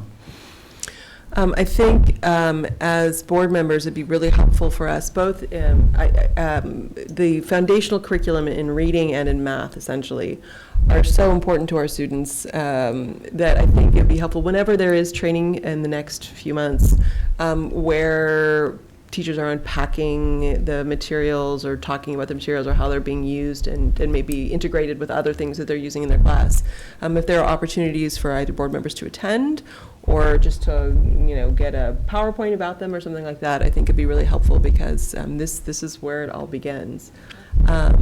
I think as board members, it'd be really helpful for us, both the foundational curriculum in reading and in math, essentially, are so important to our students that I think it'd be helpful whenever there is training in the next few months where teachers are unpacking the materials or talking about the materials or how they're being used and maybe integrated with other things that they're using in their class. If there are opportunities for either board members to attend or just to, get a PowerPoint about them or something like that, I think it'd be really helpful because this is where it all begins. Board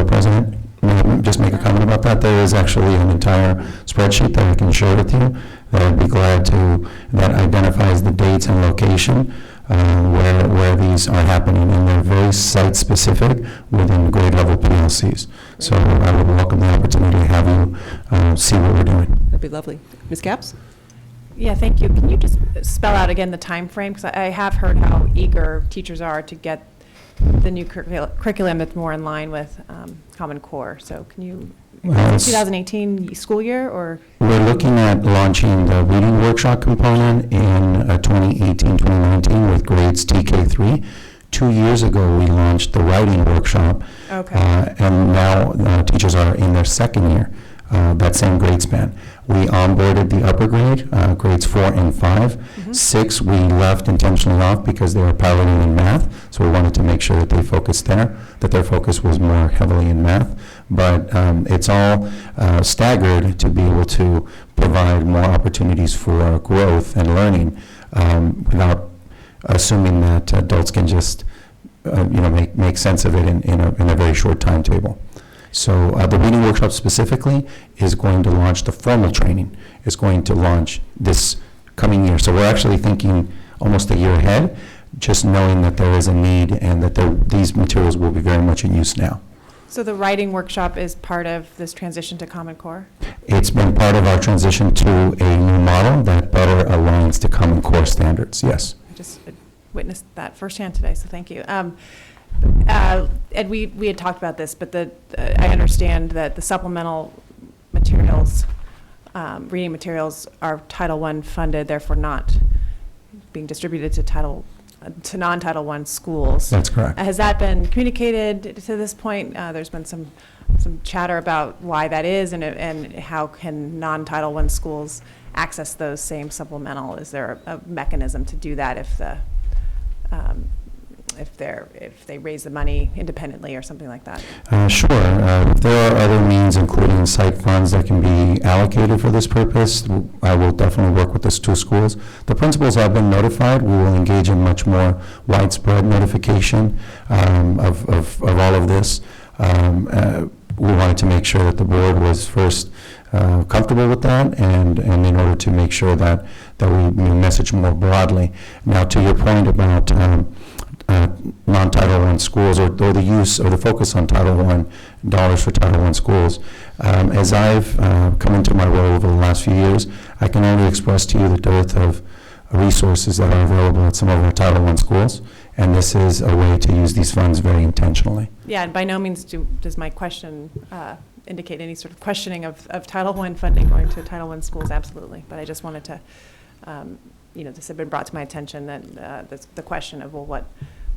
President, may I just make a comment about that? There is actually an entire spreadsheet that I can share with you that I'd be glad to, that identifies the dates and location where these are happening, and they're very site-specific within grade level PLCs. So I would welcome the opportunity to have you see what we're doing. That'd be lovely. Ms. Capps? Yeah, thank you. Can you just spell out again the time frame? Because I have heard how eager teachers are to get the new curriculum that's more in line with Common Core. So can you, 2018 school year or? We're looking at launching the reading workshop component in 2018-2019 with grades TK3. 2 years ago, we launched the writing workshop. Okay. And now teachers are in their second year, that same grade span. We onboarded the upper grade, grades 4 and 5. Mm-hmm. 6, we left intentionally off because they were piloting in math, so we wanted to make sure that they focused there, that their focus was more heavily in math. But it's all staggered to be able to provide more opportunities for growth and learning without assuming that adults can just make sense of it in a very short timetable. So the reading workshop specifically is going to launch the formal training. It's going to launch this coming year. So we're actually thinking almost a year ahead, just knowing that there is a need and that these materials will be very much in use now. So the writing workshop is part of this transition to Common Core? It's been part of our transition to a new model that better aligns to Common Core standards, yes. I just witnessed that firsthand today, so thank you. And we had talked about this, but I understand that the supplemental materials, reading materials, are Title I funded, therefore not being distributed to non-Title I schools. That's correct. Has that been communicated to this point? There's been some chatter about why that is, and how can non-Title I schools access those same supplemental? Is there a mechanism to do that if the if they raise the money independently or something like that. Sure. There are other means, including site funds, that can be allocated for this purpose. I will definitely work with the two schools. The principals have been notified. We will engage in much more widespread notification of all of this. We wanted to make sure that the board was first comfortable with that, and in order to make sure that we message more broadly. Now, to your point about non-Title I schools, or the use or the focus on Title I dollars for Title I schools. As I've come into my role over the last few years, I can only express to you the dearth of resources that are available at some of our Title I schools, and this is a way to use these funds very intentionally. Yeah, and by no means does my question indicate any sort of questioning of Title I funding going to Title I schools, absolutely. But I just wanted to, this had been brought to my attention, that the question of, well,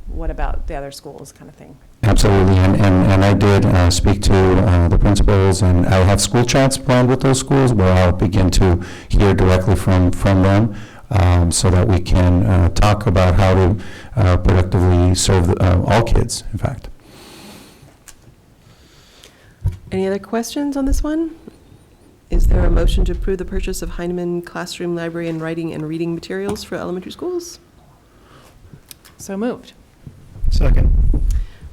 what about the other schools kind of thing. Absolutely, and I did speak to the principals, and I have school chats planned with those schools where I'll begin to hear directly from them, so that we can talk about how to productively serve all kids, in fact. Any other questions on this one? Is there a motion to approve the purchase of Heinemann Classroom Library and Writing and Reading Materials for elementary schools? So moved. Second.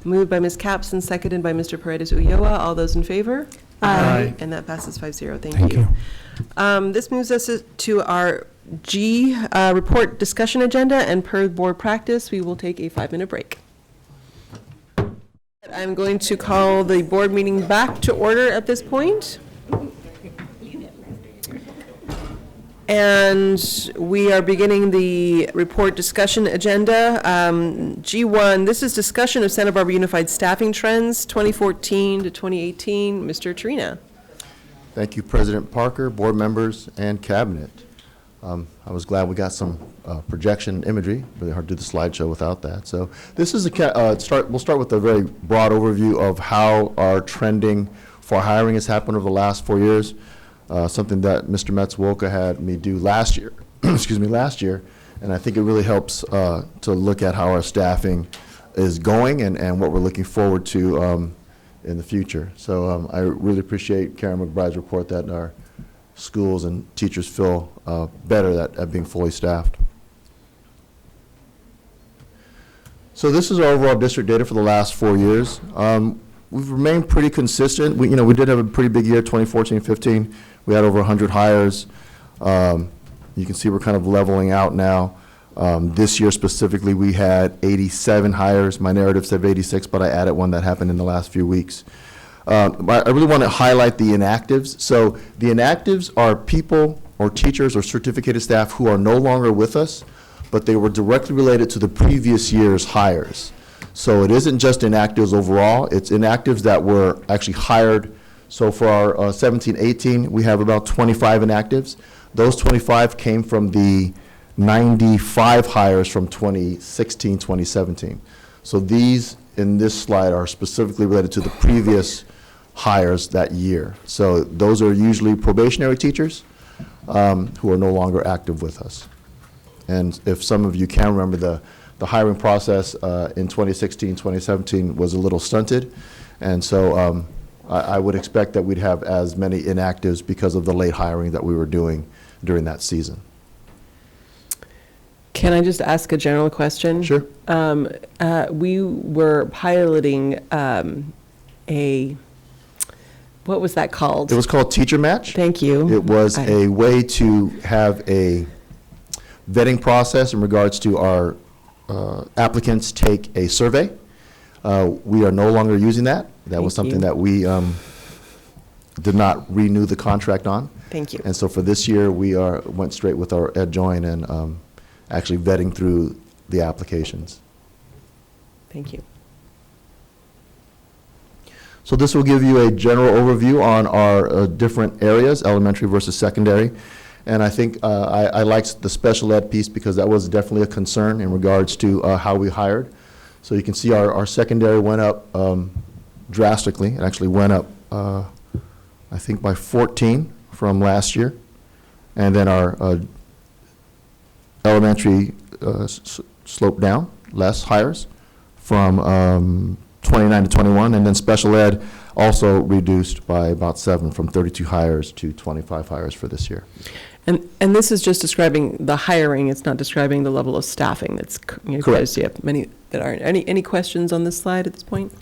Moved by Ms. Capps and seconded by Mr. Paredes Ulloa. All those in favor? Aye. And that passes 5-0. Thank Thank you. This moves us to our G report discussion agenda, and per board practice, we will take a 5-minute break. I'm going to call the board meeting back to order at this point. And we are beginning the report discussion agenda. G1, this is discussion of Santa Barbara Unified Staffing Trends 2014 to 2018. Mr. Tarina. Thank you, President Parker, board members, and cabinet. I was glad we got some projection imagery. Really hard to do the slideshow without that. So this is we'll start with a very broad overview of how our trending for hiring has happened over the last 4 years. Something that Mr. Matsuoka had me do last year, last year, and I think it really helps to look at how our staffing is going and what we're looking forward to in the future. So I really appreciate Karen McBride's report that our schools and teachers feel better at being fully staffed. So this is our overall district data for the last 4 years. We've remained pretty consistent. We did have a pretty big year, 2014-15. We had over 100 hires. You can see we're kind of leveling out now. This year specifically, we had 87 hires. My narrative said 86, but I added one that happened in the last few weeks. I really want to highlight the inactives. So the inactives are people or teachers or certificated staff who are no longer with us, but they were directly related to the previous year's hires. So it isn't just inactives overall, it's inactives that were actually hired. So for our 17-18, we have about 25 inactives. Those 25 came from the 95 hires from 2016-2017. So these in this slide are specifically related to the previous hires that year. So those are usually probationary teachers who are no longer active with us. And if some of you can remember, the hiring process in 2016-2017 was a little stunted. And so I would expect that we'd have as many inactives because of the late hiring that we were doing during that season. Can I just ask a general question? Sure. We were piloting what was that called? It was called Teacher Match. Thank you. It was a way to have a vetting process in regards to our applicants take a survey. We are no longer using that. That was something that we did not renew the contract on. Thank you. And so for this year, we went straight with our EdJoin and actually vetting through the applications. Thank you. So this will give you a general overview on our different areas, elementary versus secondary. And I think I liked the special ed piece because that was definitely a concern in regards to how we hired. So you can see our secondary went up drastically. It actually went up, I think, by 14 from last year. And then our elementary sloped down less hires from 29 to 21, and then special ed also reduced by about 7, from 32 hires to 25 hires for this year. And this is just describing the hiring, it's not describing the level of staffing that's, Correct. because you have many that aren't. Any questions on this slide at this point?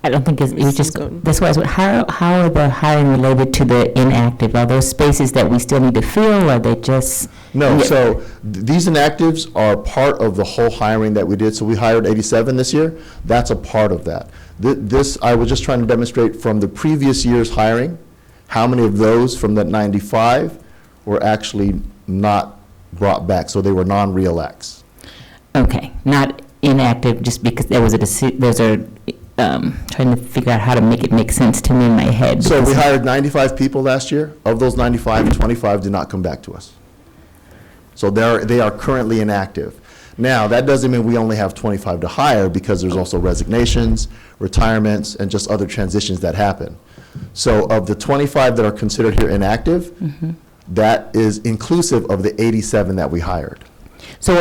I don't think it's Mrs. just, Moten. that's why I was, how are the hiring related to the inactive? Are those spaces that we still need to fill, or are they just? No, Yeah. so these inactives are part of the whole hiring that we did. So we hired 87 this year. That's a part of that. This, I was just trying to demonstrate from the previous year's hiring, how many of those from that 95 were actually not brought back, so they were non-reelects. Okay, not inactive, just because there was trying to figure out how to make it make sense to me in my head. So we because- hired 95 people last year. Of those 95, 25 did not come back to us. So they are currently inactive. Now, that doesn't mean we only have 25 to hire, because there's also resignations, retirements, and just other transitions that happen. So of the 25 that are considered here inactive, that is inclusive of the 87 that we hired. So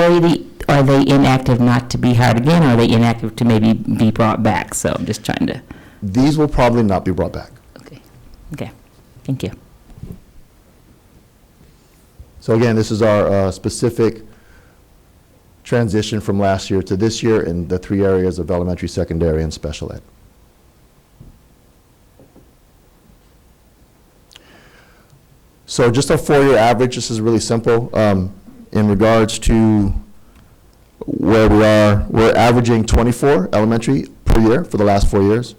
are they inactive not to be hired again, or are they inactive to maybe be brought back? So I'm just trying to, These will probably not be brought back. okay, thank you. So again, this is our specific transition from last year to this year in the 3 areas of elementary, secondary, and special ed. So just a 4-year average, this is really simple. In regards to where we are, we're averaging 24 elementary per year for the last 4 years.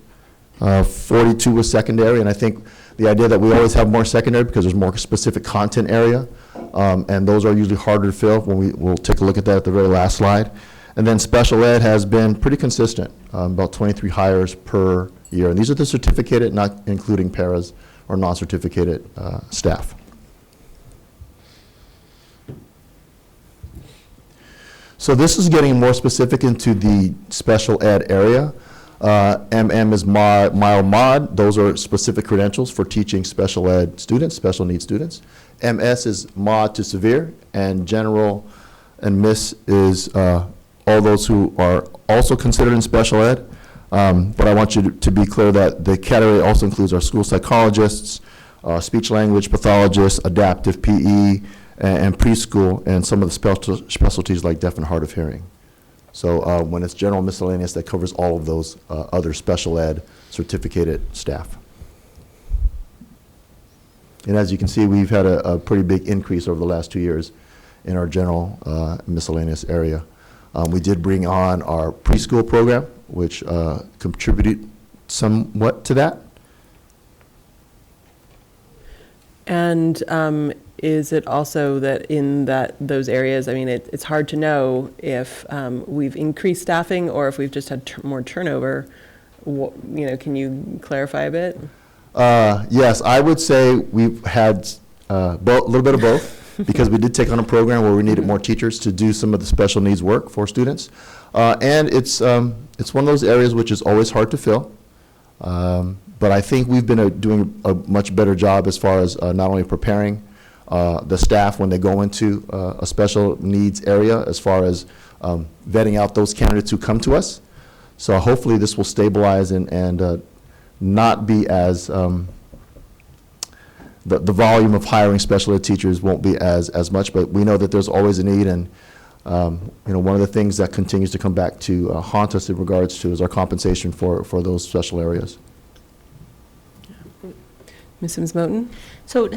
42 was secondary, and I think the idea that we always have more secondary because there's more specific content area, and those are usually harder to fill. We'll take a look at that at the very last slide. And then special ed has been pretty consistent, about 23 hires per year. And these are the certificated, not including paras or non-certificated staff. So this is getting more specific into the special ed area. MM is mild mod. Those are specific credentials for teaching special ed students, special needs students. MS is mod to severe, and general and miss is all those who are also considered in special ed. But I want you to be clear that the category also includes our school psychologists, speech language pathologists, adaptive PE, and preschool, and some of the specialties like deaf and hard of hearing. So when it's general miscellaneous, that covers all of those other special ed certificated staff. And as you can see, we've had a pretty big increase over the last 2 years in our general miscellaneous area. We did bring on our preschool program, which contributed somewhat to that. And is it also that in those areas, I mean, it's hard to know if we've increased staffing or if we've just had more turnover. Can you clarify a bit? Yes, I would say we've had a little bit of both, because we did take on a program where we needed more teachers to do some of the special needs work for students. And it's one of those areas which is always hard to fill. But I think we've been doing a much better job as far as not only preparing the staff when they go into a special needs area, as far as vetting out those candidates who come to us. So hopefully this will stabilize and not be as, the volume of hiring special ed teachers won't be as much, but we know that there's always a need. And one of the things that continues to come back to haunt us in regards to is our compensation for those special areas. Ms. Sims-Moten? So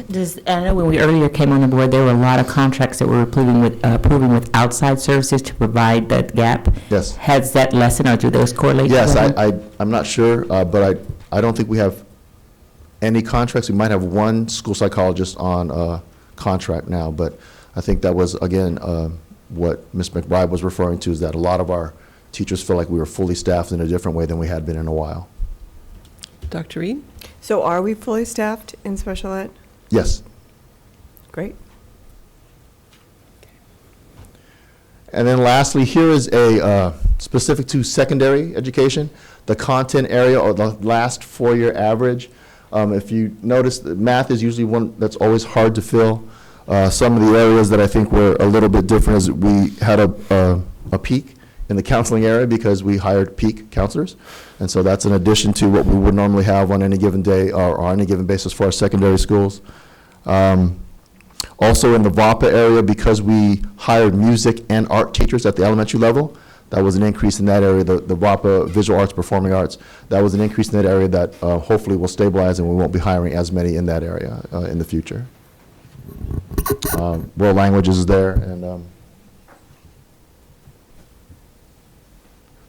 I know when we earlier came on the board, there were a lot of contracts that were approving with outside services to provide that gap. Yes. Has that lessened, or do those correlate? Yes, I'm not sure, but I don't think we have any contracts. We might have one school psychologist on a contract now, but I think that was, again, what Ms. McBride was referring to, is that a lot of our teachers feel like we were fully staffed in a different way than we had been in a while. Dr. Reed? So are we fully staffed in special ed? Yes. Great. And then lastly, here is a specific to secondary education, the content area, or the last 4-year average. If you notice, the math is usually one that's always hard to fill. Some of the areas that I think were a little bit different is we had a peak in the counseling area because we hired peak counselors. And so that's in addition to what we would normally have on any given day or on any given basis for our secondary schools. Also in the VAPA area, because we hired music and art teachers at the elementary level, that was an increase in that area, the VAPA, Visual Arts, Performing Arts, that was an increase in that area that hopefully will stabilize and we won't be hiring as many in that area in the future. World languages is there, and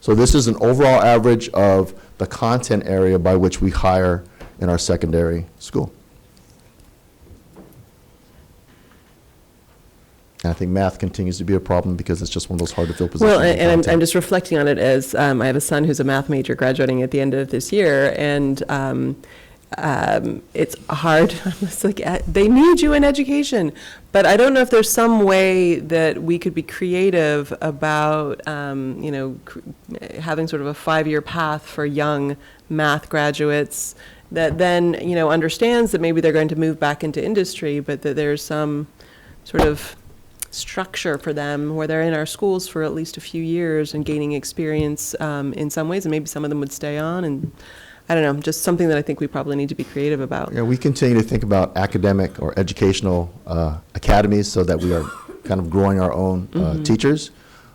so this is an overall average of the content area by which we hire in our secondary school. And I think math continues to be a problem because it's just one of those hard to fill positions. Well, and I'm just reflecting on it as I have a son who's a math major graduating at the end of this year, and it's hard. It's like, they need you in education. But I don't know if there's some way that we could be creative about, having sort of a 5-year path for young math graduates that then, understands that maybe they're going to move back into industry, but that there's some sort of structure for them where they're in our schools for at least a few years and gaining experience in some ways, and maybe some of them would stay on, and I don't know, just something that I think we probably need to be creative about. Yeah, we continue to think about academic or educational academies so that we are kind of growing our own teachers.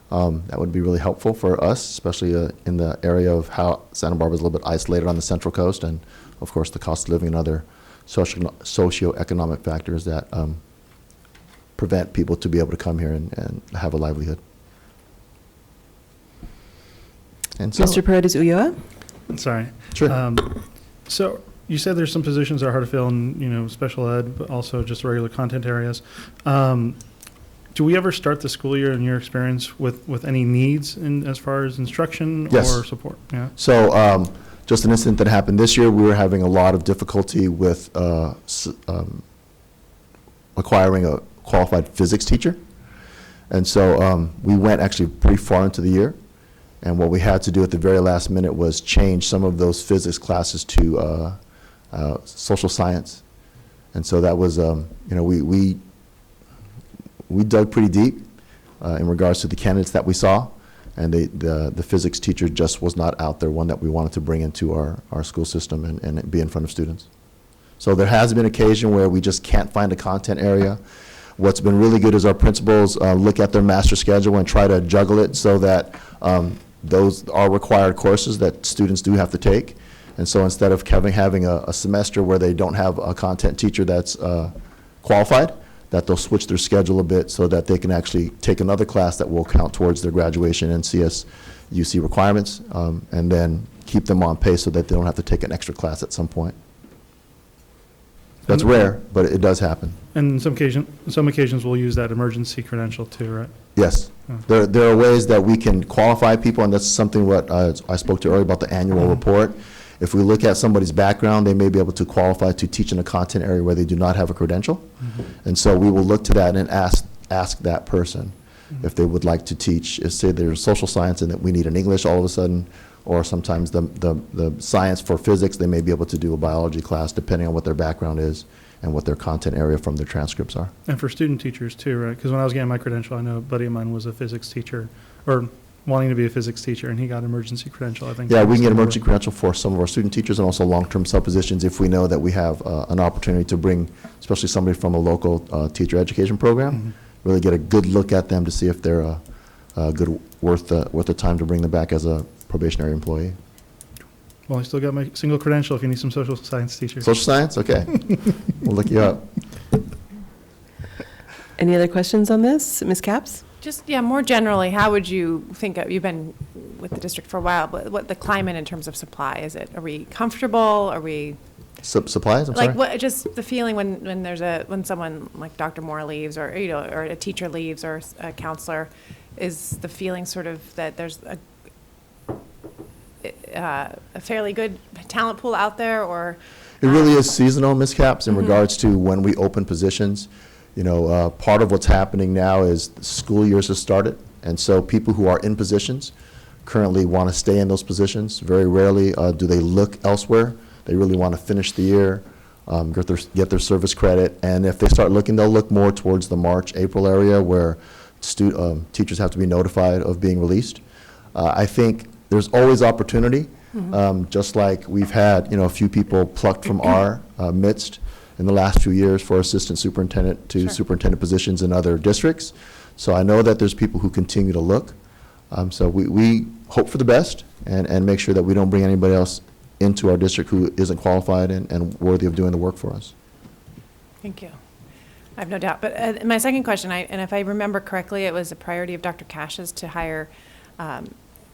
That would be really helpful for us, especially in the area of how Santa Barbara is a little bit isolated on the Central Coast, and of course the cost of living and other socioeconomic factors that prevent people to be able to come here and have a livelihood. And so, Mr. Paredes Ulloa? Sorry. Sure. So you said there's some positions that are hard to fill in, special ed, but also just regular content areas. Do we ever start the school year, in your experience, with any needs as far as instruction Yes. or support? Yeah. So just an incident that happened this year, we were having a lot of difficulty with acquiring a qualified physics teacher. And so we went actually pretty far into the year. And what we had to do at the very last minute was change some of those physics classes to social science. And so that was, we dug pretty deep in regards to the candidates that we saw. And the physics teacher just was not out there, one that we wanted to bring into our school system and be in front of students. So there has been occasion where we just can't find a content area. What's been really good is our principals look at their master schedule and try to juggle it so that those are required courses that students do have to take. And so instead of having a semester where they don't have a content teacher that's qualified, that they'll switch their schedule a bit so that they can actually take another class that will count towards their graduation and CSUC requirements, and then keep them on pace so that they don't have to take an extra class at some point. That's rare, but it does happen. And some occasions we'll use that emergency credential too, right? Yes. Oh. There are ways that we can qualify people, and that's something what I spoke to earlier about the annual report. If we look at somebody's background, they may be able to qualify to teach in a content area where they do not have a credential. And so we will look to that and ask that person if they would like to teach, say there's social science and that we need an English all of a sudden, or sometimes the science for physics, they may be able to do a biology class depending on what their background is and what their content area from their transcripts are. And for student teachers too, right? Because when I was getting my credential, I know a buddy of mine was a physics teacher, or wanting to be a physics teacher, and he got emergency credential, I think. Yeah, we can get emergency credential for some of our student teachers and also long-term sub-positions if we know that we have an opportunity to bring, especially somebody from a local teacher education program, really get a good look at them to see if they're worth the time to bring them back as a probationary employee. Well, I still got my single credential if you need some social science teachers. Social science? Okay. We'll look you up. Any other questions on this? Ms. Capps? Just, more generally, how would you think, you've been with the district for a while, but what the climate in terms of supply, are we comfortable, are we? Supplies, I'm sorry? Like, what, just the feeling when someone like Dr. Moore leaves, or, or a teacher leaves, or a counselor, is the feeling sort of that there's a fairly good talent pool out there, or? It really is seasonal, Ms. Capps, in regards to when we open positions. Part of what's happening now is the school years have started, and so people who are in positions currently want to stay in those positions. Very rarely do they look elsewhere. They really want to finish the year, get their service credit, and if they start looking, they'll look more towards the March, April area where teachers have to be notified of being released. I think there's always opportunity, just like we've had, a few people plucked from our midst in the last few years for assistant superintendent to superintendent positions in other districts. So I know that there's people who continue to look. So we hope for the best and make sure that we don't bring anybody else into our district who isn't qualified and worthy of doing the work for us. Thank you. I have no doubt. But my second question, and if I remember correctly, it was a priority of Dr. Cash's to hire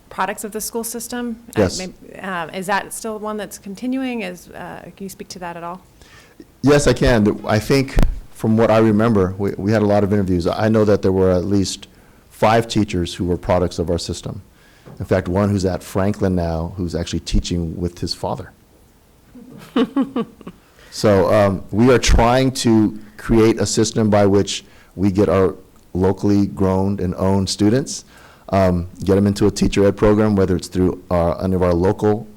products of the school system. Yes. Is that still one that's continuing? Can you speak to that at all? Yes, I can. I think from what I remember, we had a lot of interviews. I know that there were at least 5 teachers who were products of our system. In fact, one who's at Franklin now, who's actually teaching with his father. So we are trying to create a system by which we get our locally grown and owned students, get them into a teacher ed program, whether it's through any of our local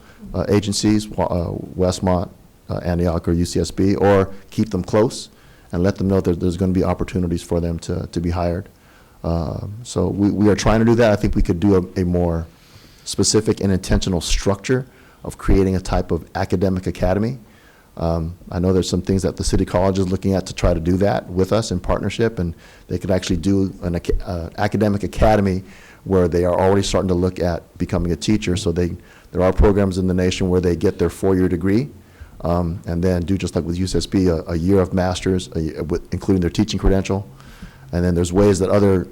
agencies, Westmont, Antioch, or UCSB, or keep them close and let them know that there's going to be opportunities for them to be hired. So we are trying to do that. I think we could do a more specific and intentional structure of creating a type of academic academy. I know there's some things that the City College is looking at to try to do that with us in partnership, and they could actually do an academic academy where they are already starting to look at becoming a teacher. So there are programs in the nation where they get their 4-year degree, and then do just like with UCSB, a year of master's, including their teaching credential. And then there's ways that other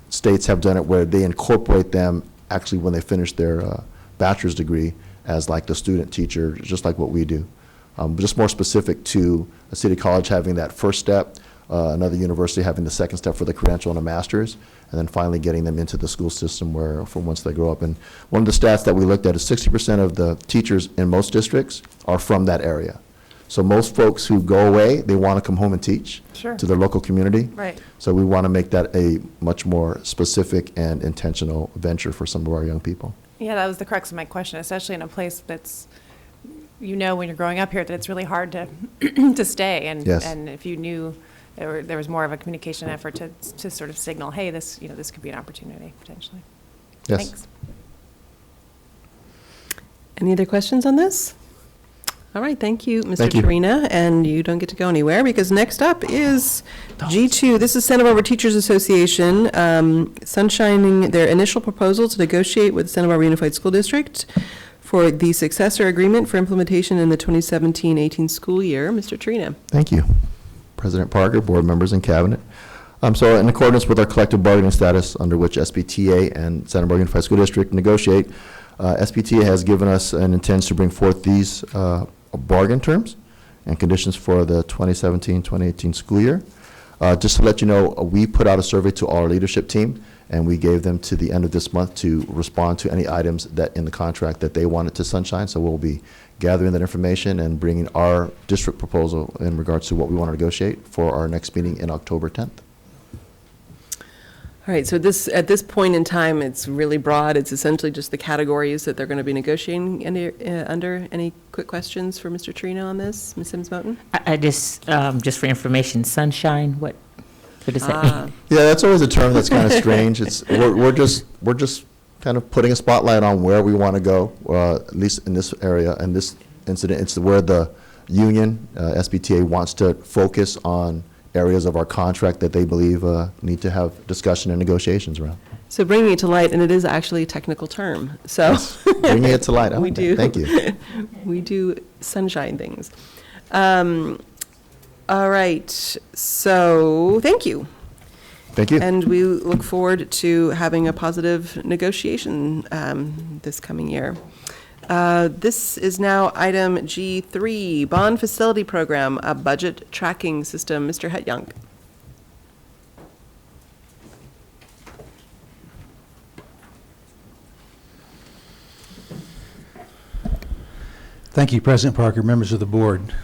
states have done it where they incorporate them actually when they finish their bachelor's degree as like the student teacher, just like what we do. Just more specific to a city college having that first step, another university having the second step for the credential and a master's, and then finally getting them into the school system for once they grow up. And one of the stats that we looked at is 60% of the teachers in most districts are from that area. So most folks who go away, they want to come home and teach to their local community. Right. So we want to make that a much more specific and intentional venture for some of our young people. Yeah, that was the crux of my question, especially in a place that's, when you're growing up here, that it's really hard to to stay. And Yes. and if you knew there was more of a communication effort to sort of signal, hey, this could be an opportunity potentially. Yes. Thanks. Any other questions on this? All right, thank you, Mr. Thank you. Torina, and you don't get to go anywhere because next up is G2. This is Santa Barbara Teachers Association sunshining their initial proposal to negotiate with Santa Barbara Unified School District for the successor agreement for implementation in the 2017-18 school year. Mr. Torina. Thank you, President Parker, board members, and cabinet. So in accordance with our collective bargaining status under which SBTA and Santa Barbara Unified School District negotiate, SBTA has given us and intends to bring forth these bargain terms and conditions for the 2017-2018 school year. Just to let you know, we put out a survey to all our leadership team, and we gave them to the end of this month to respond to any items that in the contract that they wanted to sunshine. So we'll be gathering that information and bringing our district proposal in regards to what we want to negotiate for our next meeting in October 10th. All right, so at this point in time, it's really broad. It's essentially just the categories that they're going to be negotiating under. Any quick questions for Mr. Torina on this? Ms. Sims-Moten? I just for information, sunshine, what does that mean? Yeah, that's always a term that's kind of strange. We're just kind of putting a spotlight on where we want to go, at least in this area and this incident. It's where the union, SBTA, wants to focus on areas of our contract that they believe need to have discussion and negotiations around. So bringing it to light, and it is actually a technical term, so. Yes, bringing it to light. We do. Thank you. We do sunshine things. All right, so thank you. Thank you. And we look forward to having a positive negotiation this coming year. This is now item G3, Bond Facility Program, a budget tracking system. Mr. Hetjunk. Thank you, President Parker, members of the board.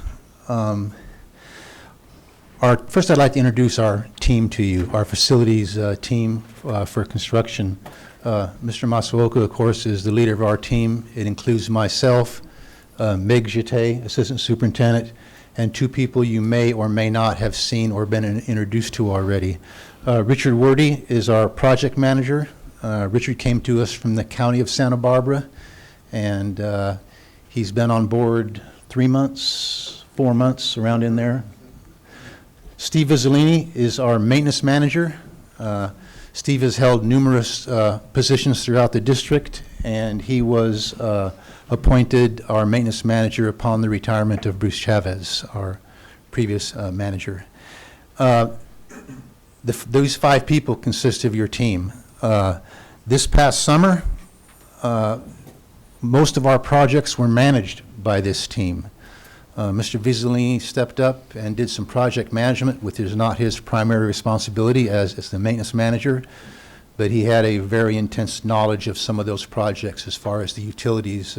First, I'd like to introduce our team to you, our facilities team for construction. Mr. Matsuoka, of course, is the leader of our team. It includes myself, Meg Jete, Assistant Superintendent, and 2 people you may or may not have seen or been introduced to already. Richard Wordy is our project manager. Richard came to us from the county of Santa Barbara, and he's been on board 3 months, 4 months, around in there. Steve Vizzolini is our maintenance manager. Steve has held numerous positions throughout the district, and he was appointed our maintenance manager upon the retirement of Bruce Chavez, our previous manager. Those 5 people consist of your team. This past summer, most of our projects were managed by this team. Mr. Vizzolini stepped up and did some project management, which is not his primary responsibility as the maintenance manager, but he had a very intense knowledge of some of those projects as far as the utilities,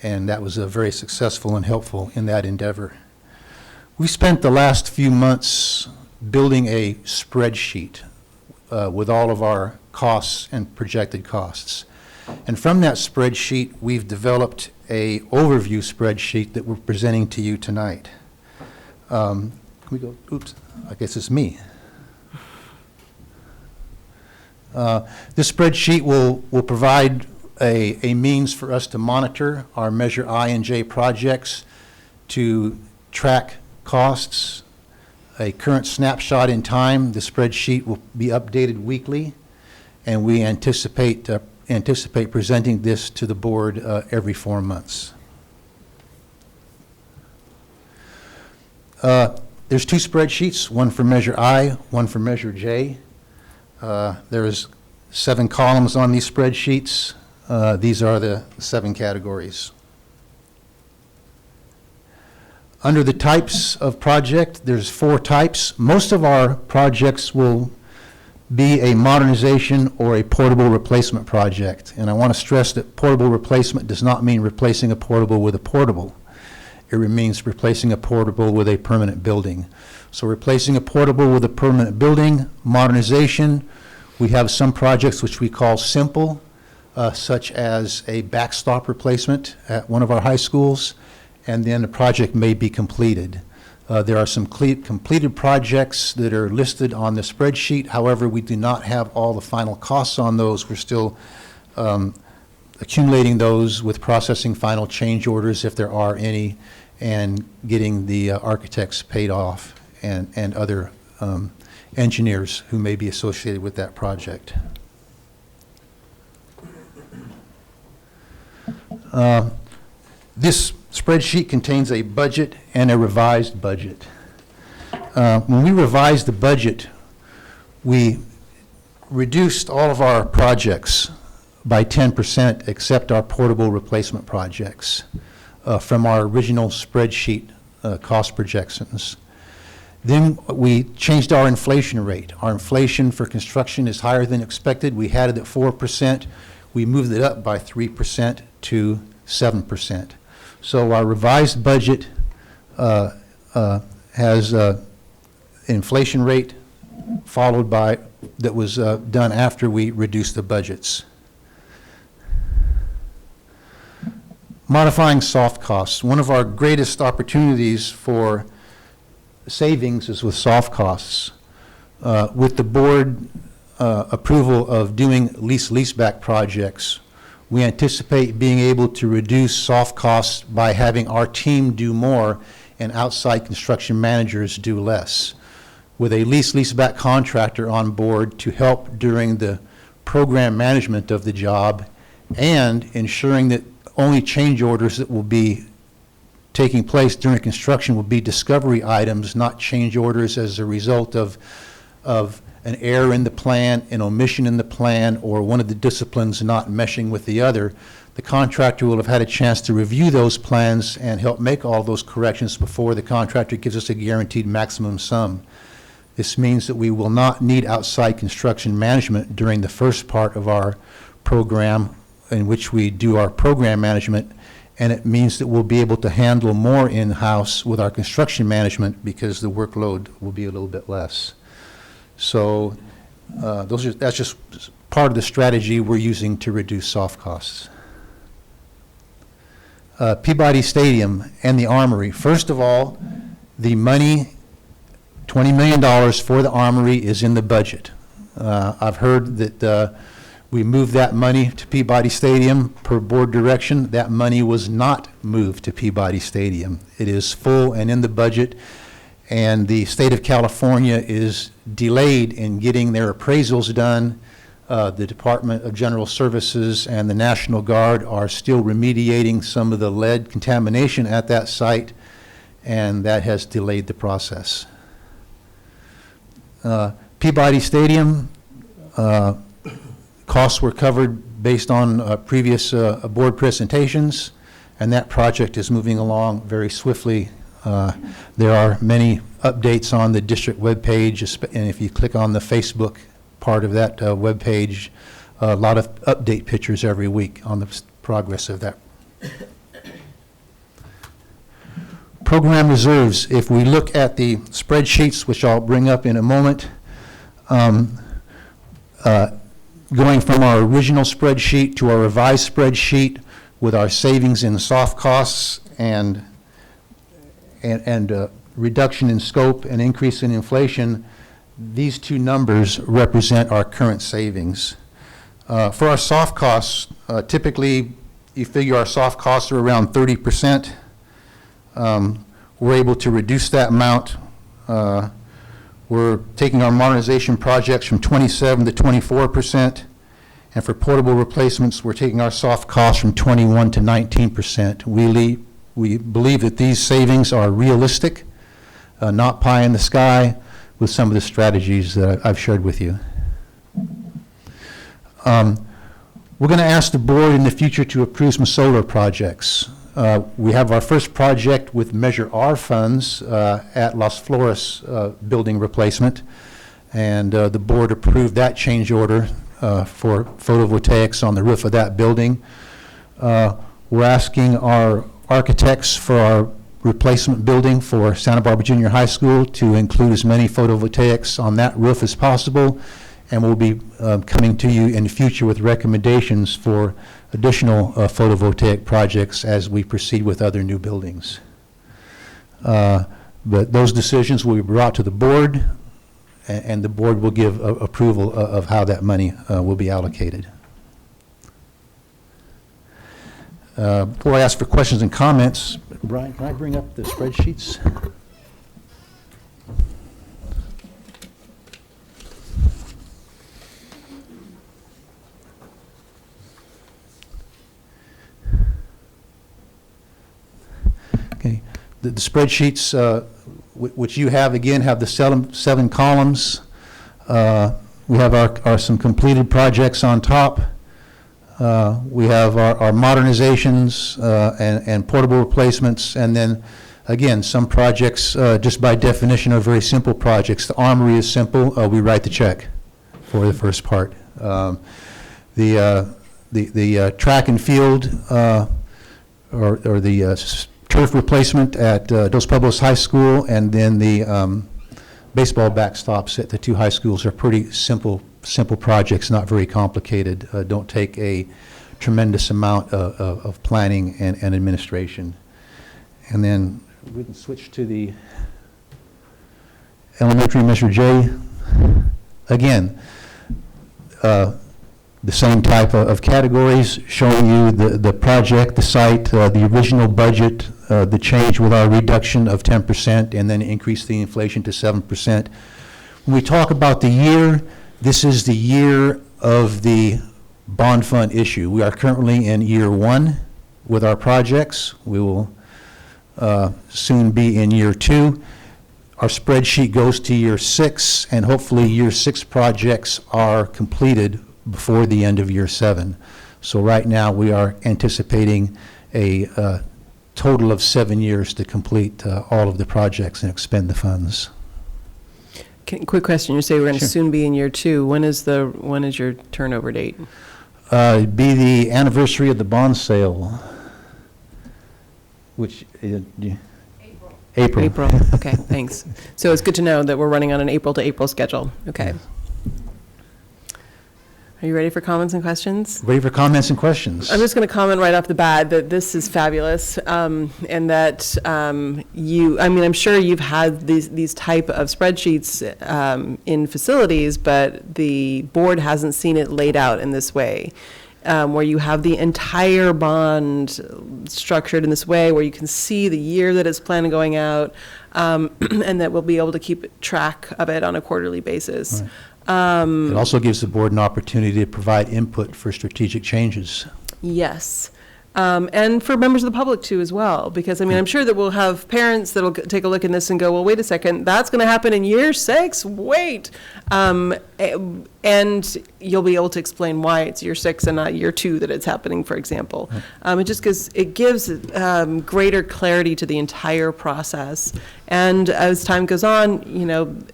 and that was very successful and helpful in that endeavor. We spent the last few months building a spreadsheet with all of our costs and projected costs. And from that spreadsheet, we've developed a overview spreadsheet that we're presenting to you tonight. Can we go, oops, I guess it's me. This spreadsheet will provide a means for us to monitor our Measure I and J projects, to track costs, a current snapshot in time. The spreadsheet will be updated weekly, and we anticipate presenting this to the board every 4 months. There's 2 spreadsheets, one for Measure I, one for Measure J. There's 7 columns on these spreadsheets. These are the 7 categories. Under the types of project, there's 4 types. Most of our projects will be a modernization or a portable replacement project. And I want to stress that portable replacement does not mean replacing a portable with a portable. It means replacing a portable with a permanent building. So replacing a portable with a permanent building, modernization. We have some projects which we call simple, such as a backstop replacement at one of our high schools, and then the project may be completed. There are some completed projects that are listed on the spreadsheet. However, we do not have all the final costs on those. We're still accumulating those with processing final change orders, if there are any, and getting the architects paid off and other engineers who may be associated with that project. This spreadsheet contains a budget and a revised budget. When we revised the budget, we reduced all of our projects by 10% except our portable replacement projects from our original spreadsheet cost projections. Then we changed our inflation rate. Our inflation for construction is higher than expected. We had it at 4%. We moved it up by 3% to 7%. So our revised budget has inflation rate followed by, that was done after we reduced the budgets. Modifying soft costs. One of our greatest opportunities for savings is with soft costs. With the board approval of doing leaseback projects, we anticipate being able to reduce soft costs by having our team do more and outside construction managers do less. With a leaseback contractor on board to help during the program management of the job and ensuring that only change orders that will be taking place during construction will be discovery items, not change orders as a result of an error in the plan, an omission in the plan, or one of the disciplines not meshing with the other. The contractor will have had a chance to review those plans and help make all those corrections before the contractor gives us a guaranteed maximum sum. This means that we will not need outside construction management during the first part of our program in which we do our program management, and it means that we'll be able to handle more in-house with our construction management because the workload will be a little bit less. So that's just part of the strategy we're using to reduce soft costs. Peabody Stadium and the Armory. First of all, the money, $20 million for the Armory, is in the budget. I've heard that We moved that money to Peabody Stadium per board direction. That money was not moved to Peabody Stadium. It is full and in the budget, and the state of California is delayed in getting their appraisals done. The Department of General Services and the National Guard are still remediating some of the lead contamination at that site, and that has delayed the process. Peabody Stadium, costs were covered based on previous board presentations, and that project is moving along very swiftly. There are many updates on the district webpage, and if you click on the Facebook part of that webpage, a lot of update pictures every week on the progress of that. Program reserves, if we look at the spreadsheets, which I'll bring up in a moment, going from our original spreadsheet to our revised spreadsheet with our savings in soft costs and reduction in scope and increase in inflation, these two numbers represent our current savings. For our soft costs, typically you figure our soft costs are around 30%. We're able to reduce that amount. We're taking our modernization projects from 27 to 24%, and for portable replacements, we're taking our soft costs from 21 to 19%. We believe that these savings are realistic, not pie in the sky, with some of the strategies that I've shared with you. We're going to ask the board in the future to approve some solar projects. We have our first project with Measure R funds at Las Flores building replacement, and the board approved that change order for photovoltaics on the roof of that building. We're asking our architects for our replacement building for Santa Barbara Junior High School to include as many photovoltaics on that roof as possible, and we'll be coming to you in the future with recommendations for additional photovoltaic projects as we proceed with other new buildings. But those decisions will be brought to the board, and the board will give approval of how that money will be allocated. Before I ask for questions and comments, Brian, can I bring up the spreadsheets? Okay, the spreadsheets which you have, again, have the seven columns. We have some completed projects on top. We have our modernizations and portable replacements, and then, again, some projects, just by definition, are very simple projects. The Armory is simple. We write the check for the first part. The track and field or the turf replacement at Dos Pueblos High School, and then the baseball backstops at the two high schools are pretty simple projects, not very complicated, don't take a tremendous amount of planning and administration. And then we can switch to the elementary Measure J. Again, the same type of categories, showing you the project, the site, the original budget, the change with our reduction of 10%, and then increase the inflation to 7%. When we talk about the year, this is the year of the bond fund issue. We are currently in year 1 with our projects. We will soon be in year 2. Our spreadsheet goes to year 6, and hopefully year 6 projects are completed before the end of year 7. So right now we are anticipating a total of 7 years to complete all of the projects and expend the funds. Quick question, you say we're going to Sure. soon be in year 2. When is your turnover date? It'd be the anniversary of the bond sale, which April. April, okay, thanks. So it's good to know that we're running on an April to April schedule, okay. Are you ready for comments and questions? Ready for comments and questions? I'm just going to comment right off the bat that this is fabulous, and that I'm sure you've had these type of spreadsheets in facilities, but the board hasn't seen it laid out in this way, where you have the entire bond structured in this way, where you can see the year that it's planned on going out, and that we'll be able to keep track of it on a quarterly basis. Right. It also gives the board an opportunity to provide input for strategic changes. Yes. And for members of the public too as well, because I'm sure that we'll have parents that'll take a look at this and go, well, wait a second, that's going to happen in year 6, wait. And you'll be able to explain why it's year 6 and not year 2 that it's happening, for example. It gives greater clarity to the entire process. And as time goes on,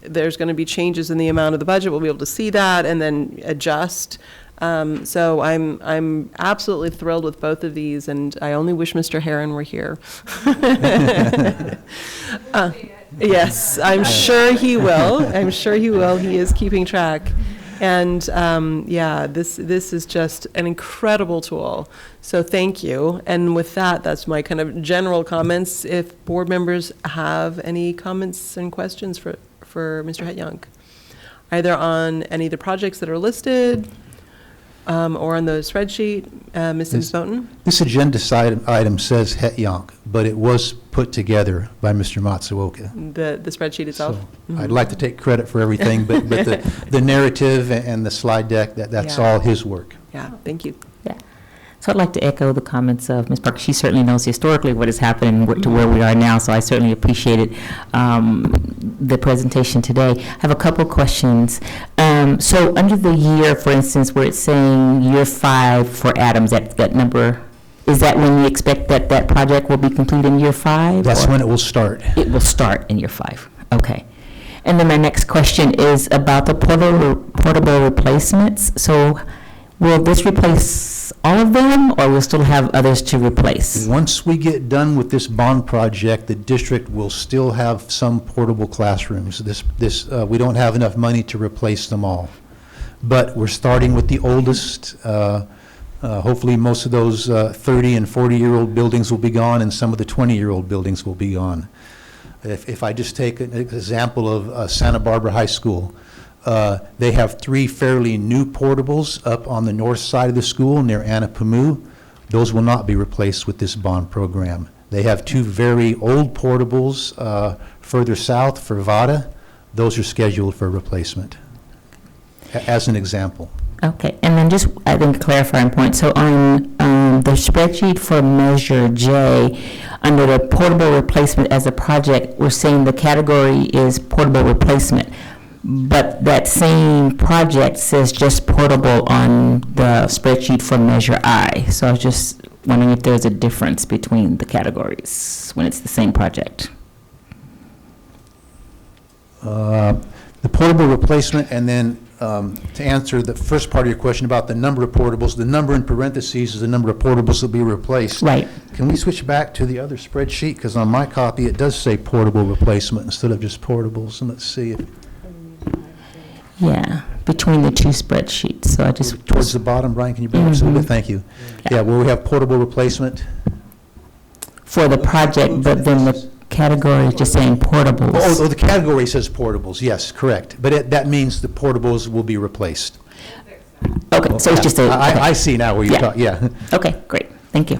there's going to be changes in the amount of the budget. We'll be able to see that and then adjust. So I'm absolutely thrilled with both of these, and I only wish Mr. Heron were here. Yes, I'm sure he will. I'm sure he will. He is keeping track. And this is just an incredible tool. So thank you. And with that, that's my kind of general comments. If board members have any comments and questions for Mr. Het-Jonk, either on any of the projects that are listed, or on the spreadsheet, Ms. Moten? This agenda item says Het-Jonk, but it was put together by Mr. Matsuoka. The spreadsheet itself? So I'd like to take credit for everything, but the narrative and the slide deck, that's all his work. Yeah, thank you. Yeah. So I'd like to echo the comments of Ms. Parker. She certainly knows historically what has happened and to where we are now, so I certainly appreciated the presentation today. I have a couple questions. So under the year, for instance, where it's saying year 5 for Adams, that number, is that when you expect that project will be complete in year 5? That's when it will start. It will start in year 5. Okay. And then my next question is about the portable replacements. So will this replace all of them, or we'll still have others to replace? Once we get done with this bond project, the district will still have some portable classrooms. We don't have enough money to replace them all. But we're starting with the oldest. Hopefully most of those 30 and 40-year-old buildings will be gone, and some of the 20-year-old buildings will be gone. If I just take an example of Santa Barbara High School, they have 3 fairly new portables up on the north side of the school near Anapamu. Those will not be replaced with this bond program. They have 2 very old portables further south for VADA. Those are scheduled for replacement, as an example. Okay, and then just, I think, a clarifying point. So on the spreadsheet for Measure J, under the portable replacement as a project, we're saying the category is portable replacement. But that same project says just portable on the spreadsheet for Measure I. So I was just wondering if there's a difference between the categories when it's the same project. The portable replacement, and then to answer the first part of your question about the number of portables, the number in parentheses is the number of portables that will be replaced. Right. Can we switch back to the other spreadsheet? Because on my copy, it does say portable replacement instead of just portables. And let's see if... Yeah, between the 2 spreadsheets. So I just... Towards the bottom, Brian, can you bring up some of it? Thank you. Yeah, where we have portable replacement. For the project, but then the category is just saying portables. Oh, the category says portables, yes, correct. But that means the portables will be replaced. Okay, so it's just a... Okay. I see now where you're talking, yeah. Okay, great, thank you.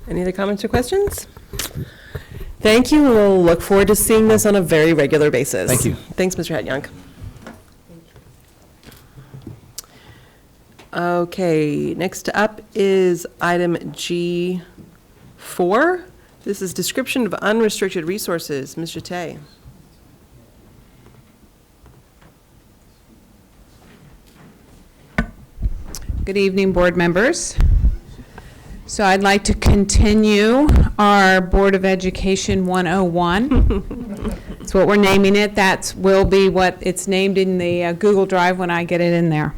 Any other comments or questions? Thank you, and we'll look forward to seeing this on a very regular basis. Thank you. Thanks, Mr. Het-Jonk. Okay, next up is item G4. This is description of unrestricted resources. Ms. Jette. Good evening, board members. So I'd like to continue our Board of Education 101. That's what we're naming it. That will be what it's named in the Google Drive when I get it in there.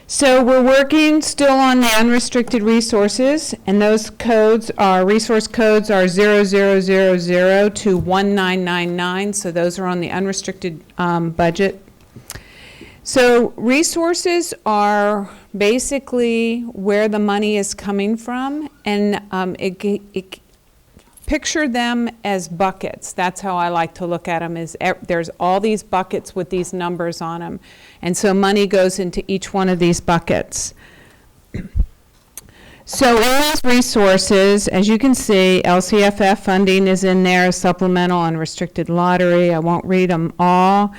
So we're working still on the unrestricted resources, and those codes are, resource codes are 0000 to 1999, so those are on the unrestricted budget. So resources are basically where the money is coming from, and picture them as buckets. That's how I like to look at them, is there's all these buckets with these numbers on them. And so money goes into each one of these buckets. So in these resources, as you can see, LCFF funding is in there, supplemental unrestricted lottery. I won't read them all.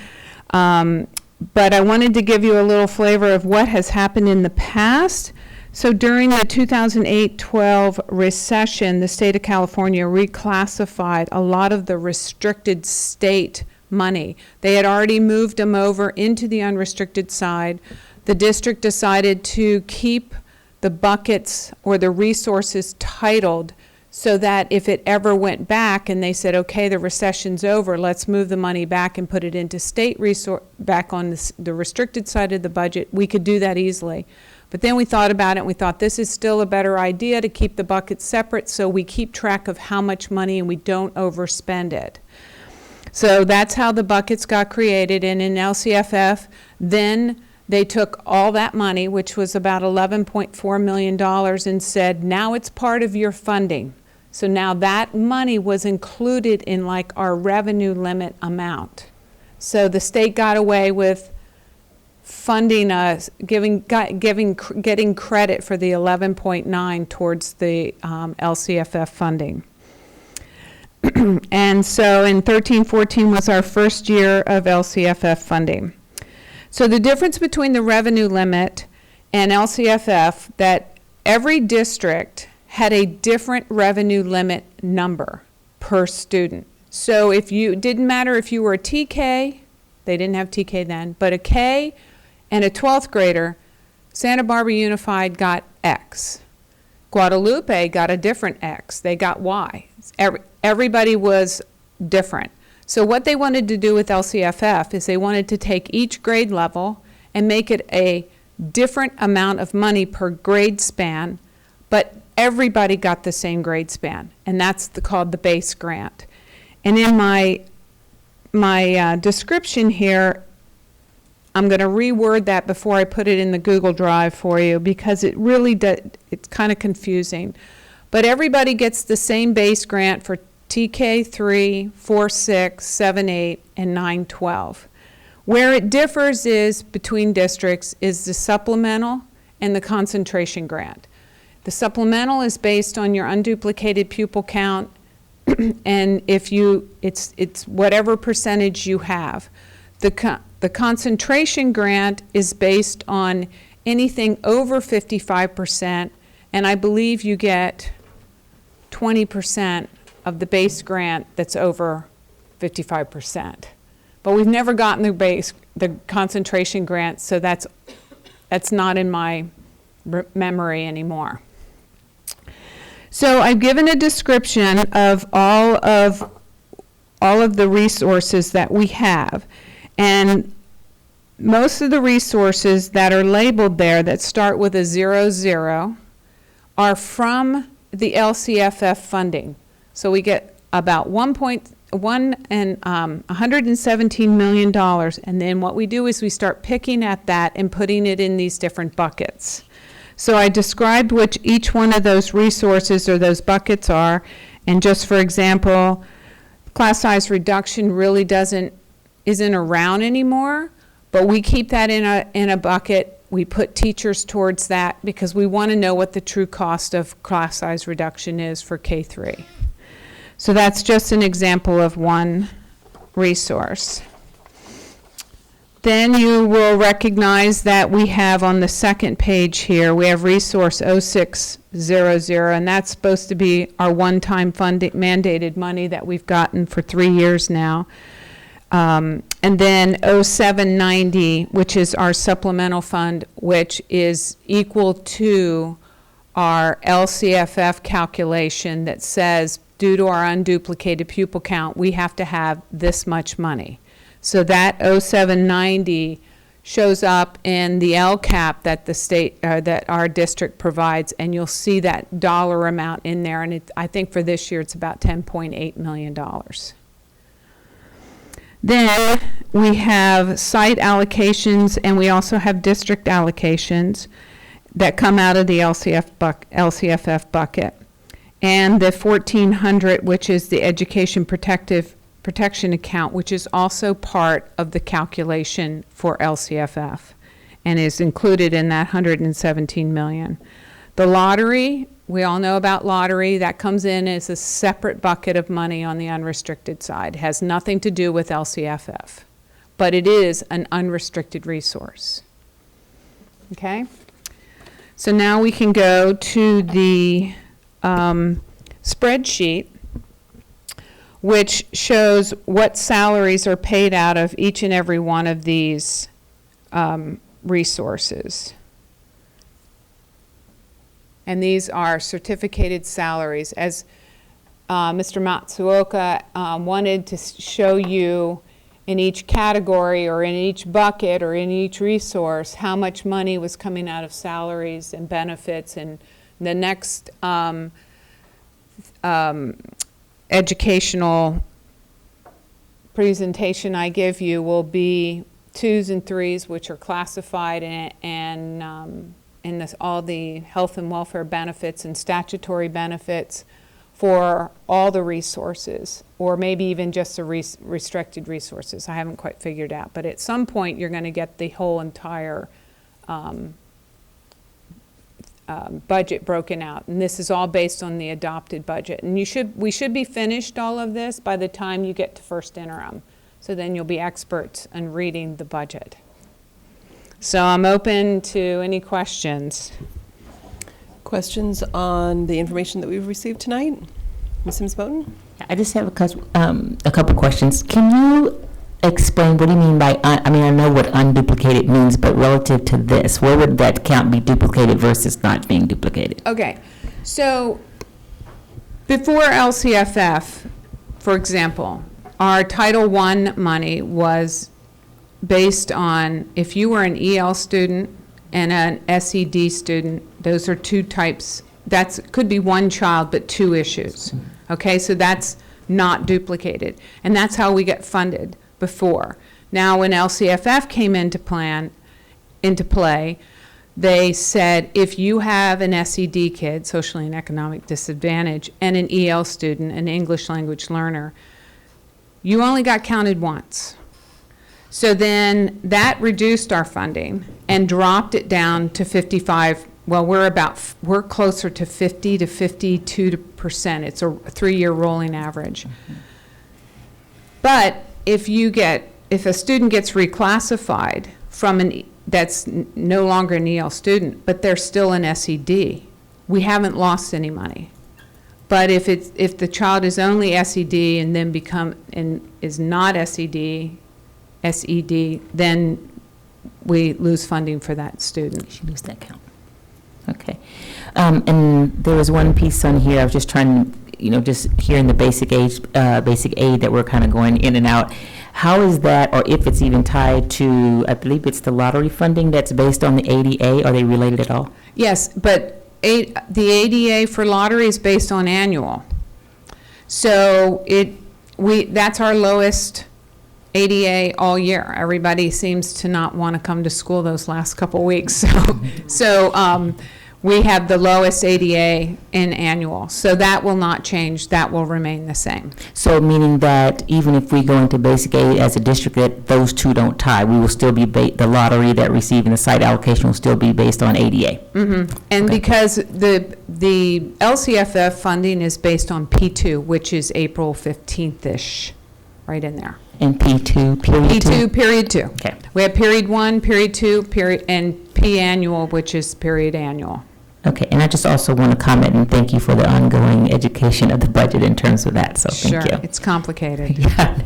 But I wanted to give you a little flavor of what has happened in the past. So during the 2008-12 recession, the state of California reclassified a lot of the restricted state money. They had already moved them over into the unrestricted side. The district decided to keep the buckets or the resources titled so that if it ever went back and they said, okay, the recession's over, let's move the money back and put it into state resource, back on the restricted side of the budget, we could do that easily. But then we thought about it and we thought this is still a better idea to keep the buckets separate so we keep track of how much money and we don't overspend it. So that's how the buckets got created, and in LCFF, then they took all that money, which was about $11.4 million, and said, now it's part of your funding. So now that money was included in like our revenue limit amount. So the state got away with funding us, getting credit for the 11.9 towards the LCFF funding. And so in 13-14 was our first year of LCFF funding. So the difference between the revenue limit and LCFF, that every district had a different revenue limit number per student. So if you, didn't matter if you were a TK, they didn't have TK then, but a K and a 12th grader, Santa Barbara Unified got X. Guadalupe got a different X, they got Y. Everybody was different. So what they wanted to do with LCFF is they wanted to take each grade level and make it a different amount of money per grade span, but everybody got the same grade span, and that's called the base grant. And in my description here, I'm going to reword that before I put it in the Google Drive for you, because it really it's kind of confusing. But everybody gets the same base grant for TK3, 4-6, 7-8, and 9-12. Where it differs is between districts is the supplemental and the concentration grant. The supplemental is based on your unduplicated pupil count, and if it's whatever percentage you have. The concentration grant is based on anything over 55%, and I believe you get 20% of the base grant that's over 55%. But we've never gotten the concentration grant, so that's not in my memory anymore. So I've given a description of all of the resources that we have, and most of the resources that are labeled there that start with a 00 are from the LCFF funding. So we get about $117 million, and then what we do is we start picking at that and putting it in these different buckets. So I described which each one of those resources or those buckets are, and just for example, class size reduction really isn't around anymore, but we keep that in a bucket. We put teachers towards that because we want to know what the true cost of class size reduction is for K-3. So that's just an example of one resource. Then you will recognize that we have on the second page here, we have resource 0600, and that's supposed to be our one-time funding mandated money that we've gotten for 3 years now. And then 0790, which is our supplemental fund, which is equal to our LCFF calculation that says, due to our unduplicated pupil count, we have to have this much money. So that 0790 shows up in the LCAP that the state, that our district provides, and you'll see that dollar amount in there, and I think for this year it's about $10.8 million. Then we have site allocations, and we also have district allocations that come out of the LCFF bucket. And the 1,400, which is the education protection account, which is also part of the calculation for LCFF and is included in that 117 million. The lottery, we all know about lottery, that comes in as a separate bucket of money on the unrestricted side. It has nothing to do with LCFF, but it is an unrestricted resource. Okay? So now we can go to the spreadsheet, which shows what salaries are paid out of each and every one of these resources. And these are certificated salaries. As Mr. Matsuoka wanted to show you in each category or in each bucket or in each resource how much money was coming out of salaries and benefits. And the next educational presentation I give you will be 2s and 3s, which are classified and all the health and welfare benefits and statutory benefits for all the resources, or maybe even just the restricted resources. I haven't quite figured out, but at some point you're going to get the whole entire budget broken out, and this is all based on the adopted budget. And we should be finished all of this by the time you get to first interim, so then you'll be experts in reading the budget. So I'm open to any questions. Questions on the information that we've received tonight? Ms. Sims-Moten? I just have a couple questions. Can you explain, what do you mean by, I mean, I know what unduplicated means, but relative to this, where would that count be duplicated versus not being duplicated? Okay, so before LCFF, for example, our Title I money was based on if you were an EL student and an SED student, those are two types. That could be one child, but two issues. Okay, so that's not duplicated. And that's how we get funded before. Now, when LCFF came into play, they said if you have an SED kid, socially and economic disadvantage, and an EL student, an English language learner, you only got counted once. So then that reduced our funding and dropped it down to 55. Well, we're closer to 50 to 52%. It's a 3-year rolling average. But if a student gets reclassified from that's no longer an EL student, but they're still an SED, we haven't lost any money. But if the child is only SED and then is not SED, then we lose funding for that student. You lose that count. Okay. And there was one piece on here, I was just trying, just hearing the basic aid that we're kind of going in and out. How is that, or if it's even tied to, I believe it's the lottery funding that's based on the ADA, are they related at all? Yes, but the ADA for lottery is based on annual. So that's our lowest ADA all year. Everybody seems to not want to come to school those last couple weeks. So we have the lowest ADA in annual. So that will not change. That will remain the same. So meaning that even if we go into basic aid as a district, that those two don't tie, we will still be, the lottery that receiving the site allocation will still be based on ADA. Mm-hmm. And okay. Because the LCFF funding is based on P2, which is April 15th-ish, right in there. And P2, period 2? P2, period 2. Okay. We have period 1, period 2, and P annual, which is period annual. Okay, and I just also want to comment and thank you for the ongoing education of the budget in terms of that, so thank you. Sure, it's complicated. Yeah.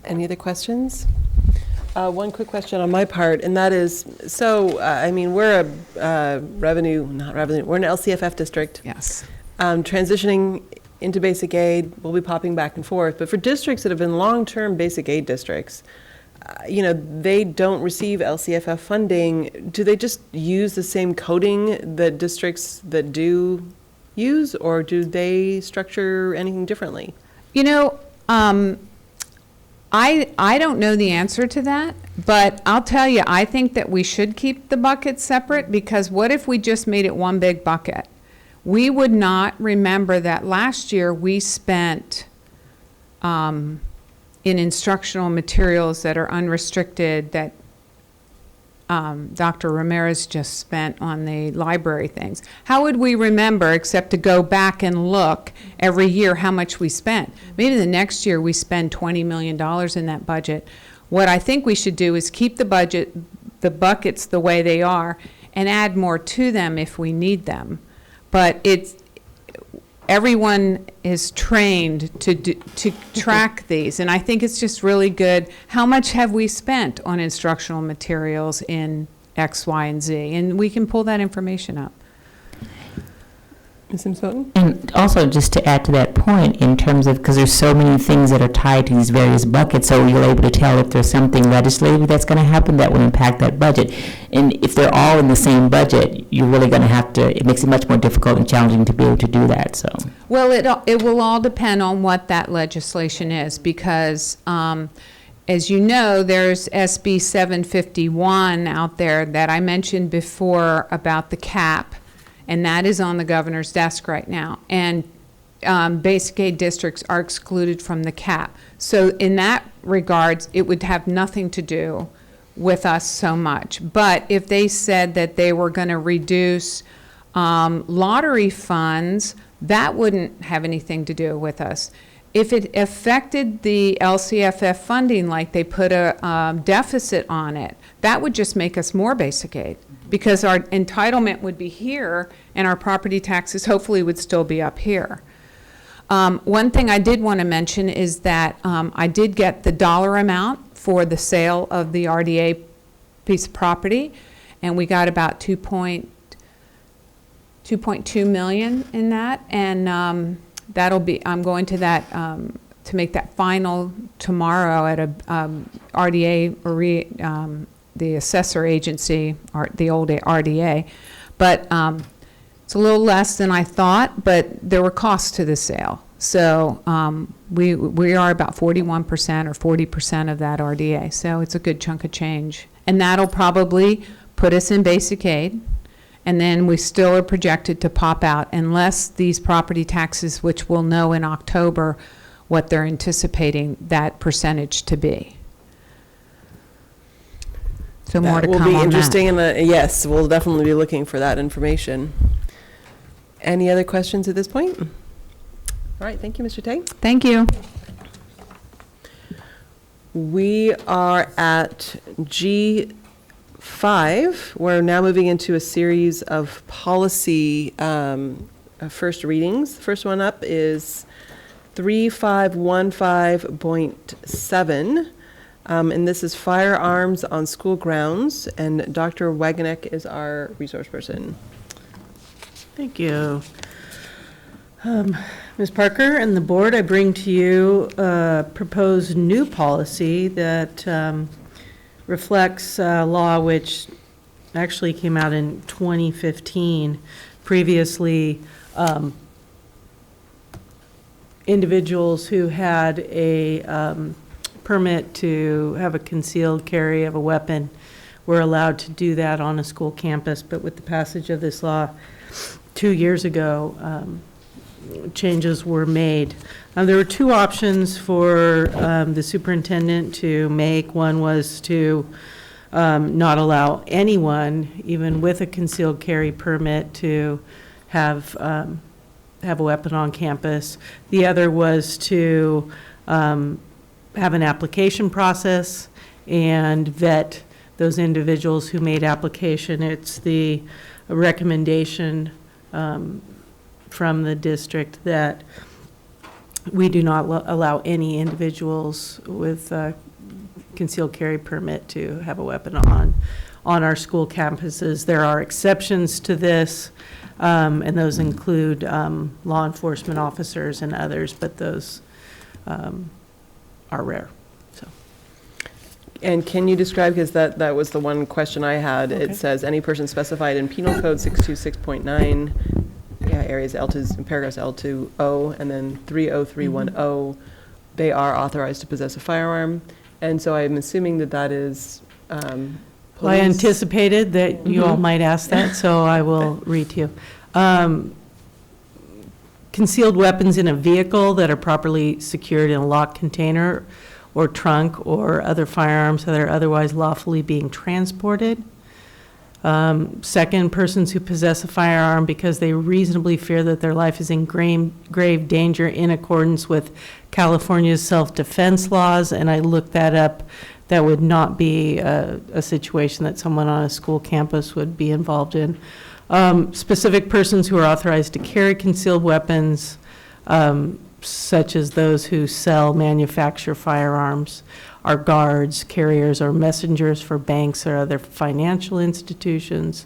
Any other questions? One quick question on my part, and that is, we're we're an LCFF district. Yes. Transitioning into basic aid, we'll be popping back and forth. But for districts that have been long-term basic aid districts, they don't receive LCFF funding. Do they just use the same coding that districts that do use, or do they structure anything differently? I don't know the answer to that, but I'll tell you, I think that we should keep the buckets separate, because what if we just made it one big bucket? We would not remember that last year we spent in instructional materials that are unrestricted, that Dr. Ramirez just spent on the library things. How would we remember except to go back and look every year how much we spent? Maybe the next year we spend $20 million in that budget. What I think we should do is keep the buckets the way they are, and add more to them if we need them. But everyone is trained to track these, and I think it's just really good. How much have we spent on instructional materials in X, Y, and Z? And we can pull that information up. Ms. Sims-Moten? And also, just to add to that point, in terms of, because there's so many things that are tied to these various buckets, so you're able to tell if there's something legislative that's going to happen that will impact that budget. And if they're all in the same budget, you're really going to have to, it makes it much more difficult and challenging to be able to do that, so. Well, it will all depend on what that legislation is, because as you know, there's SB 751 out there that I mentioned before about the cap, and that is on the governor's desk right now. And basic aid districts are excluded from the cap. So in that regards, it would have nothing to do with us so much. But if they said that they were going to reduce lottery funds, that wouldn't have anything to do with us. If it affected the LCFF funding, like they put a deficit on it, that would just make us more basic aid, because our entitlement would be here and our property taxes hopefully would still be up here. One thing I did want to mention is that I did get the dollar amount for the sale of the RDA piece of property, and we got about 2.2 million in that, and that'll be, I'm going to that to make that final tomorrow at a RDA, or the assessor agency, or the old RDA. But it's a little less than I thought, but there were costs to the sale. So we are about 41% or 40% of that RDA. So it's a good chunk of change. And that'll probably put us in basic aid. And then we still are projected to pop out, unless these property taxes, which we'll know in October what they're anticipating that percentage to be. So more to come on that. Will be interesting, and yes, we'll definitely be looking for that information. Any other questions at this point? All right, thank you, Mr. Tay. Thank you. We are at G5. We're now moving into a series of policy first readings. The first one up is 3515.7. And this is firearms on school grounds, and Dr. Waganek is our resource person. Thank you. Ms. Parker and the board, I bring to you a proposed new policy that reflects law which actually came out in 2015. Previously, individuals who had a permit to have a concealed carry of a weapon were allowed to do that on a school campus, but with the passage of this law 2 years ago, changes were made. There were two options for the superintendent to make. One was to not allow anyone, even with a concealed carry permit, to have a weapon on campus. The other was to have an application process and vet those individuals who made application. It's the recommendation from the district that we do not allow any individuals with a concealed carry permit to have a weapon on our school campuses. There are exceptions to this, and those include law enforcement officers and others, but those are rare. So. And can you describe, because that was the one question I had. Okay. It says any person specified in Penal Code 626.9, areas L2, paragraphs L2O, and then 30310, they are authorized to possess a firearm. And so I'm assuming that that is Well, I police. anticipated that you all might ask that, so I will read to you. Concealed weapons in a vehicle that are properly secured in a locked container or trunk, or other firearms that are otherwise lawfully being transported. Second, persons who possess a firearm because they reasonably fear that their life is in grave danger in accordance with California's self-defense laws, and I looked that up. That would not be a situation that someone on a school campus would be involved in. Specific persons who are authorized to carry concealed weapons, such as those who sell, manufacture firearms, are guards, carriers, or messengers for banks or other financial institutions.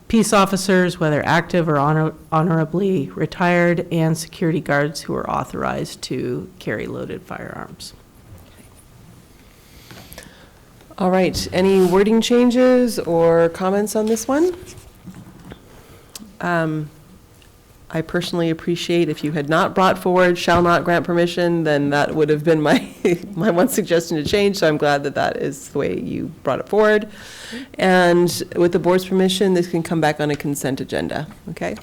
Peace officers, whether active or honorably retired, and security guards who are authorized to carry loaded firearms. All right, any wording changes or comments on this one? I personally appreciate if you had not brought forward shall not grant permission, then that would have been my, my one suggestion to change, so I'm glad that that is the way you brought it forward. And with the board's permission, this can come back on a consent agenda, okay?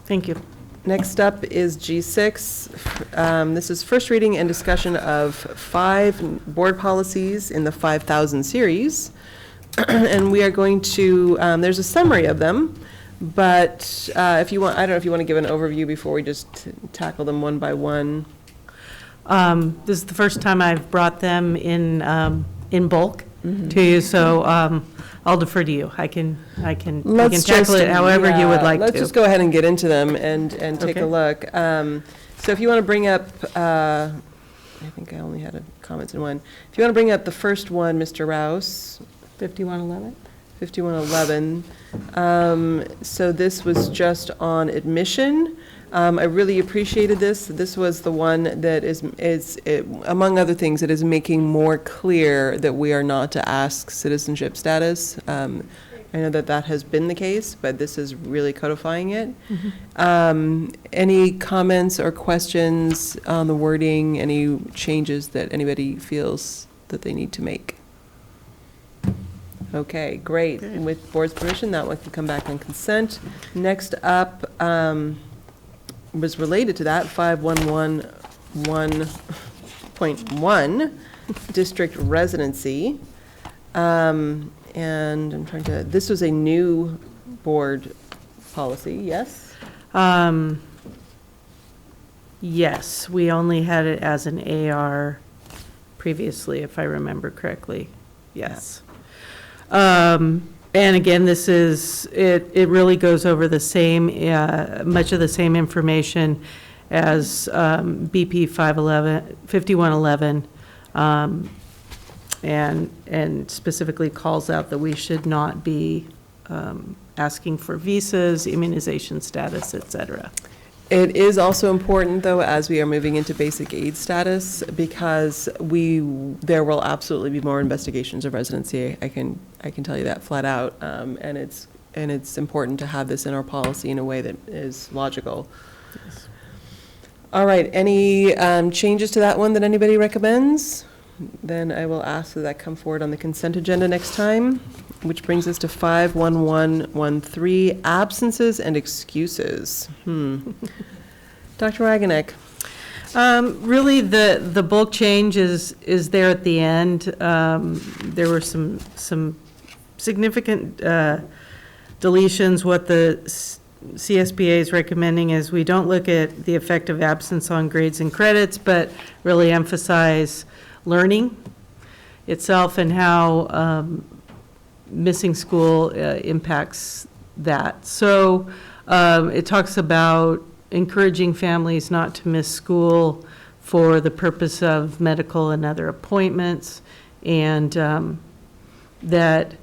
Thank you. Next up is G6. This is first reading and discussion of 5 board policies in the 5,000 series. And we are going to, there's a summary of them, but if you want, I don't know if you want to give an overview before we just tackle them one by one. This is the first time I've brought them in bulk to you, so I'll defer to you. I can tackle it however you would like to. Let's just go ahead and get into them and take Okay. a look. So if you want to bring up, I think I only had comments in one. If you want to bring up the first one, Mr. Rouse. 5111? 5111. So this was just on admission. I really appreciated this. This was the one that is among other things, it is making more clear that we are not to ask citizenship status. I know that that has been the case, but this is really codifying it. Any comments or questions on the wording? Any changes that anybody feels that they need to make? Okay, great. And with board's permission, that one can come back on consent. Next up was related to that, 5111.1, district residency. And I'm trying to, this was a new board policy, yes? Yes, we only had it as an AR previously, if I remember correctly. Yes. And again, this is, it really goes over the same, much of the same information as BP 5111, and specifically calls out that we should not be asking for visas, immunization status, et cetera. It is also important, though, as we are moving into basic aid status, because there will absolutely be more investigations of residency. I can tell you that flat out, and it's important to have this in our policy in a way that is logical. Yes. All right, any changes to that one that anybody recommends? Then I will ask that come forward on the consent agenda next time, which brings us to 51113, absences and excuses. Dr. Wagenick. Really, the bulk change is there at the end. There were some significant deletions. What the CSBA is recommending is we don't look at the effect of absence on grades and credits, but really emphasize learning itself and how missing school impacts that. So it talks about encouraging families not to miss school for the purpose of medical and other appointments, and that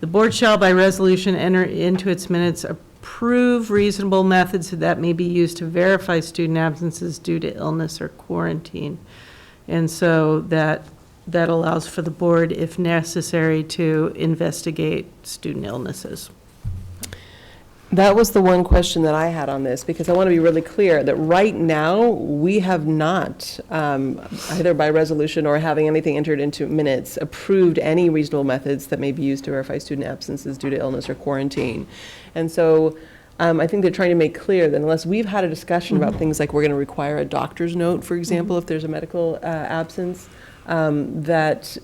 the board shall by resolution enter into its minutes approve reasonable methods that may be used to verify student absences due to illness or quarantine. And so that allows for the board, if necessary, to investigate student illnesses. That was the one question that I had on this, because I want to be really clear that right now, we have not, either by resolution or having anything entered into minutes, approved any reasonable methods that may be used to verify student absences due to illness or quarantine. And so I think they're trying to make clear that unless we've had a discussion about things like we're going to require a doctor's note, for example, if there's a medical absence, that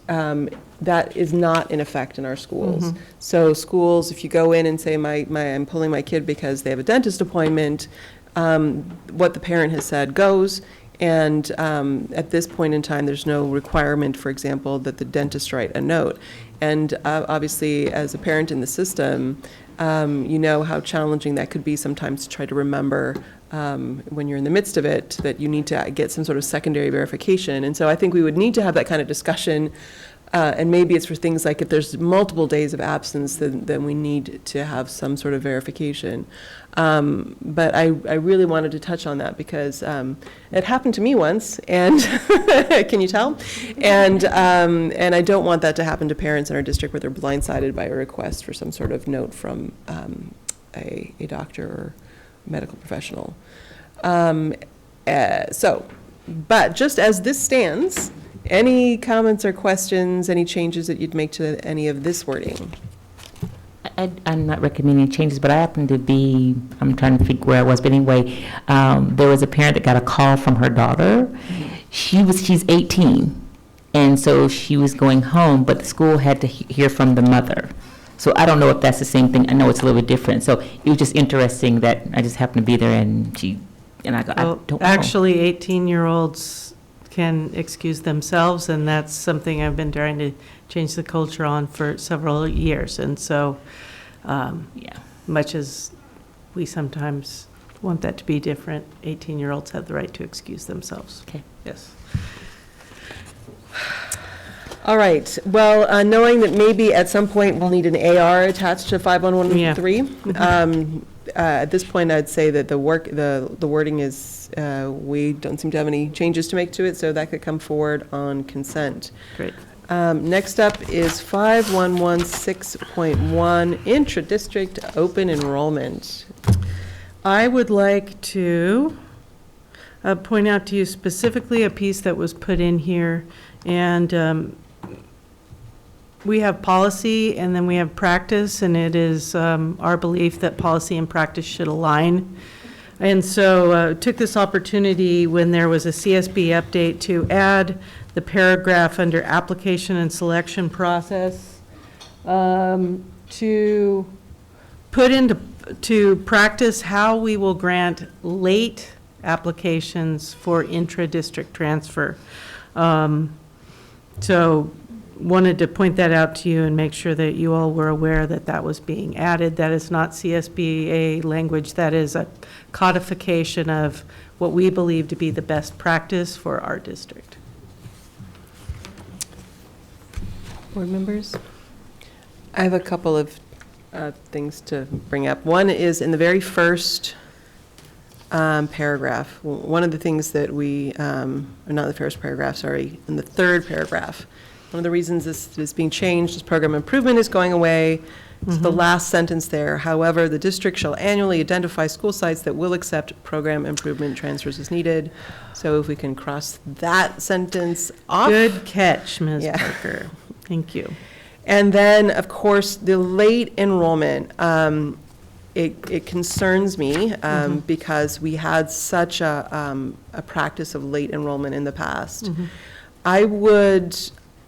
is not in effect in our schools. So schools, if you go in and say, I'm pulling my kid because they have a dentist appointment, what the parent has said goes. And at this point in time, there's no requirement, for example, that the dentist write a note. And obviously, as a parent in the system, you know how challenging that could be sometimes to try to remember when you're in the midst of it, that you need to get some sort of secondary verification. And so I think we would need to have that kind of discussion. And maybe it's for things like if there's multiple days of absence, then we need to have some sort of verification. But I really wanted to touch on that because it happened to me once, and can you tell? And I don't want that to happen to parents in our district where they're blindsided by a request for some sort of note from a doctor or medical professional. But just as this stands, any comments or questions, any changes that you'd make to any of this wording? I'm not recommending changes, but I happen to be, I'm trying to figure where I was, but anyway, there was a parent that got a call from her daughter. She's 18, and so she was going home, but the school had to hear from the mother. So I don't know if that's the same thing. I know it's a little bit different. So it was just interesting that I just happened to be there, and I don't know. Actually, 18-year-olds can excuse themselves, and that's something I've been trying to change the culture on for several years. And so, much as we sometimes want that to be different, 18-year-olds have the right to excuse themselves. Okay. Yes. All right. Well, knowing that maybe at some point we'll need an AR attached to 5113, at this point I'd say that the wording is, we don't seem to have any changes to make to it, so that could come forward on consent. Great. Next up is 5116.1, intra-district open enrollment. I would like to point out to you specifically a piece that was put in here, and we have policy and then we have practice, and it is our belief that policy and practice should align. And so took this opportunity when there was a CSB update to add the paragraph under application and selection process to put into practice how we will grant late applications for intra-district transfer. So wanted to point that out to you and make sure that you all were aware that that was being added. That is not CSBA language. That is a codification of what we believe to be the best practice for our district. Board members? I have a couple of things to bring up. One is in the very first paragraph. One of the things that we, or not the first paragraph, sorry, in the third paragraph, one of the reasons this is being changed is program improvement is going away. It's the last sentence there. However, the district shall annually identify school sites that will accept program improvement transfers as needed. So if we can cross that sentence off. Good catch, Ms. Parker. Thank you. And then, of course, the late enrollment. It concerns me because we had such a practice of late enrollment in the past.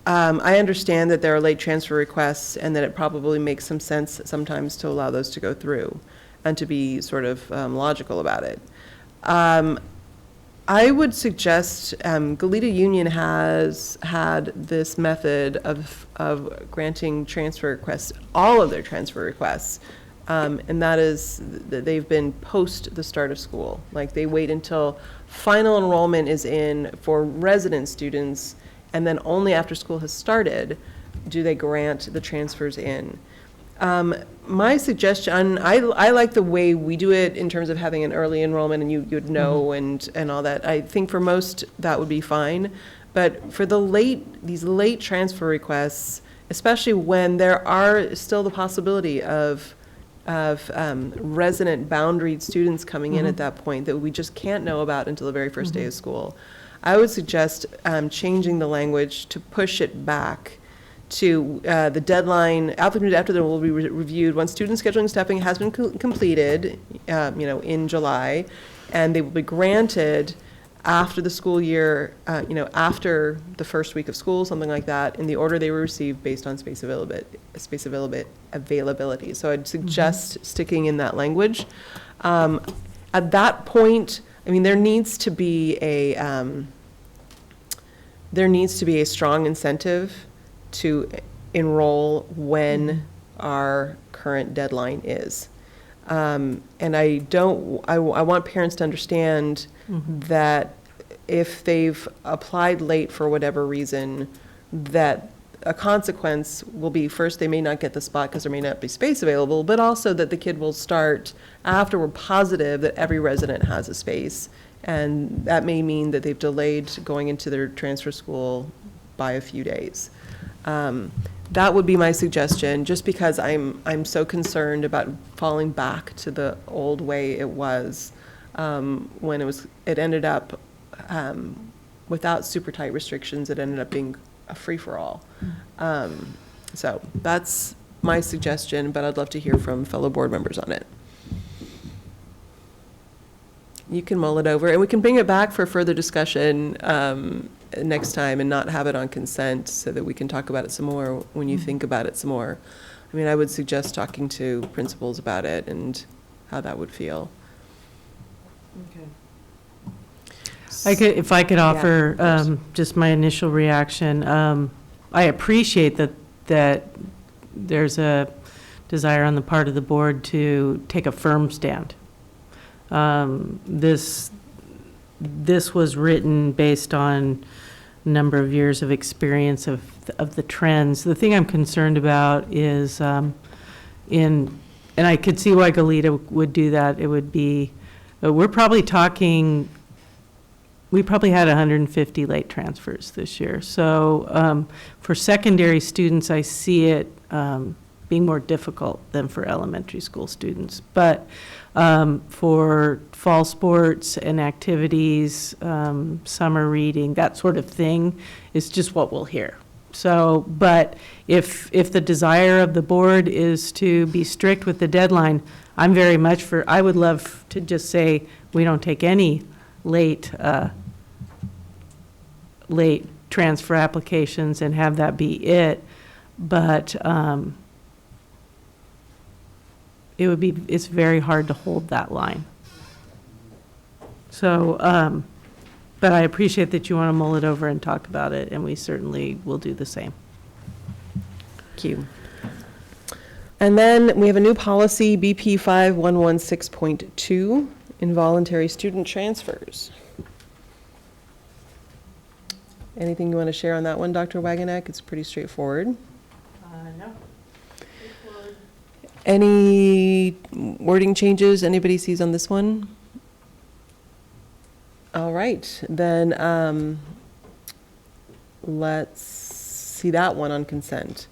I understand that there are late transfer requests and that it probably makes some sense sometimes to allow those to go through and to be sort of logical about it. I would suggest, Goleta Union has had this method of granting transfer requests, all of their transfer requests, and that is that they've been post the start of school. Like they wait until final enrollment is in for resident students, and then only after school has started do they grant the transfers in. My suggestion, I like the way we do it in terms of having an early enrollment and you'd know and all that. I think for most that would be fine. But for these late transfer requests, especially when there are still the possibility of of resident boundaried students coming in at that point that we just can't know about until the very first day of school. I would suggest changing the language to push it back to the deadline, after the will be reviewed, once student scheduling staffing has been completed, in July, and they will be granted after the school year, after the first week of school, something like that, in the order they were received based on space availability. So I'd suggest sticking in that language. At that point, there needs to be a strong incentive to enroll when our current deadline is. And I want parents to understand that if they've applied late for whatever reason, that a consequence will be, first, they may not get the spot because there may not be space available, but also that the kid will start after we're positive that every resident has a space. And that may mean that they've delayed going into their transfer school by a few days. That would be my suggestion, just because I'm so concerned about falling back to the old way it was when it ended up without super tight restrictions. It ended up being a free-for-all. So that's my suggestion, but I'd love to hear from fellow board members on it. You can mull it over, and we can bring it back for further discussion next time and not have it on consent, so that we can talk about it some more when you think about it some more. I would suggest talking to principals about it and how that would feel. Okay. If I could offer just my initial reaction, I appreciate that there's a desire on the part of the board to take a firm stand. This was written based on a number of years of experience of the trends. The thing I'm concerned about is and I could see why Goleta would do that. It would be, we probably had 150 late transfers this year. So for secondary students, I see it being more difficult than for elementary school students. But for fall sports and activities, summer reading, that sort of thing is just what we'll hear. So, but if the desire of the board is to be strict with the deadline, I'm very much I would love to just say we don't take any late transfer applications and have that be it. But it's very hard to hold that line. So, but I appreciate that you want to mull it over and talk about it, and we certainly will do the same. Thank you. And then we have a new policy, BP 5116.2, involuntary student transfers. Anything you want to share on that one, Dr. Wagenack? It's pretty straightforward. No. Any wording changes anybody sees on this one? All right, then let's see that one on consent.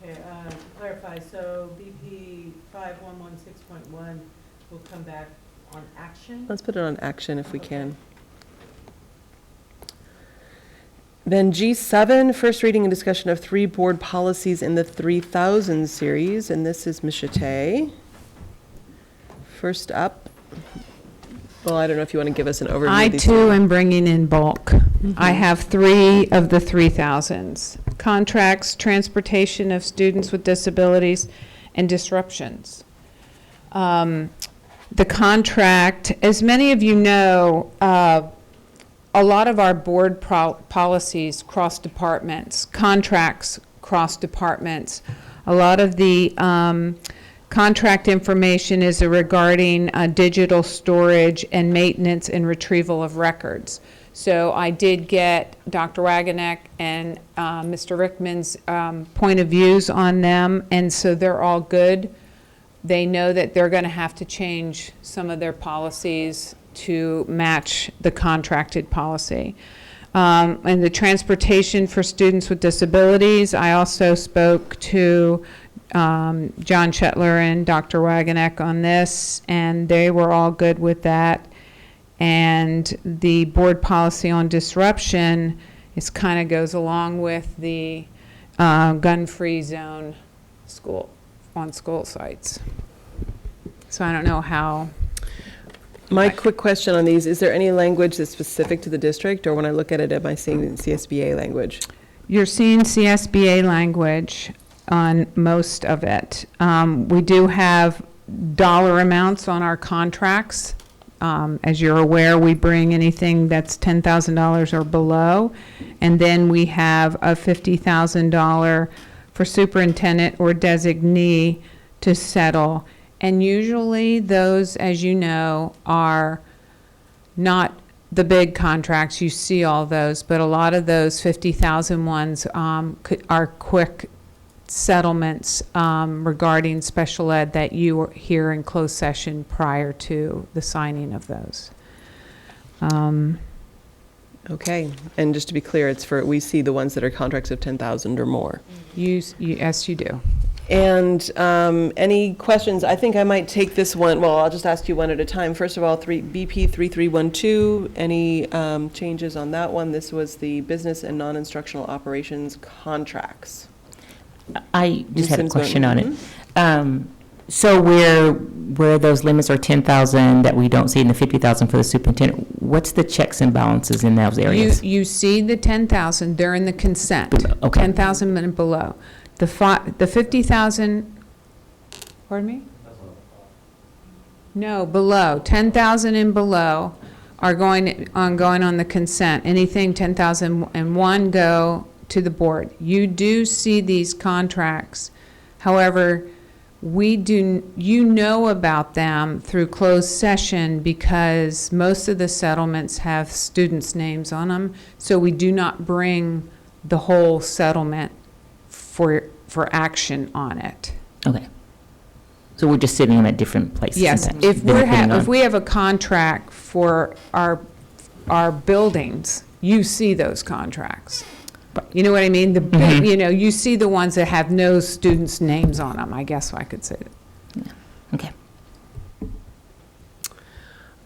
Okay, to clarify, so BP 5116.1 will come back on action? Let's put it on action if we can. Then G7, first reading and discussion of 3 board policies in the 3000 series, and this is Ms. Chate. First up, well, I don't know if you want to give us an overview. I of these too am bringing in bulk. I have 3 of the 3000s. Contracts, transportation of students with disabilities, and disruptions. The contract, as many of you know, a lot of our board policies cross departments, contracts cross departments. A lot of the contract information is regarding digital storage and maintenance and retrieval of records. So I did get Dr. Wagenack and Mr. Rickman's point of views on them, and so they're all good. They know that they're going to have to change some of their policies to match the contracted policy. And the transportation for students with disabilities, I also spoke to John Shetler and Dr. Wagonek on this, and they were all good with that. And the board policy on disruption is kind of goes along with the gun-free zone on school sites. So I don't know how. My quick question on these, is there any language that's specific to the district, or when I look at it, am I seeing CSBA language? You're seeing CSBA language on most of it. We do have dollar amounts on our contracts. As you're aware, we bring anything that's $10,000 or below, and then we have a $50,000 for superintendent or designee to settle. And usually those, as you know, are not the big contracts. You see all those, but a lot of those 50,000 ones are quick settlements regarding special ed that you hear in closed session prior to the signing of those. Okay, and just to be clear, it's for, we see the ones that are contracts of 10,000 or more. Yes, you do. And any questions? I think I might take this one, well, I'll just ask you one at a time. First of all, BP 3312, any changes on that one? This was the business and non-instructional operations contracts. I just had a Ms. question on Moten. it. So where those limits are 10,000 that we don't see in the 50,000 for the superintendent, what's the checks and balances in those areas? You see the 10,000, they're in the consent. Okay. 10,000 and below. The 50,000, pardon me? No, below. 10,000 and below are going on the consent. Anything 10,001 go to the board. You do see these contracts. However, you know about them through closed session because most of the settlements have students' names on them. So we do not bring the whole settlement for action on it. Okay. So we're just sitting them at different places. Yes, sometimes, if depending on- we have a contract for our buildings, you see those contracts. You know what I mean? The big, you see the ones that have no students' names on them, I guess I could say that. Okay.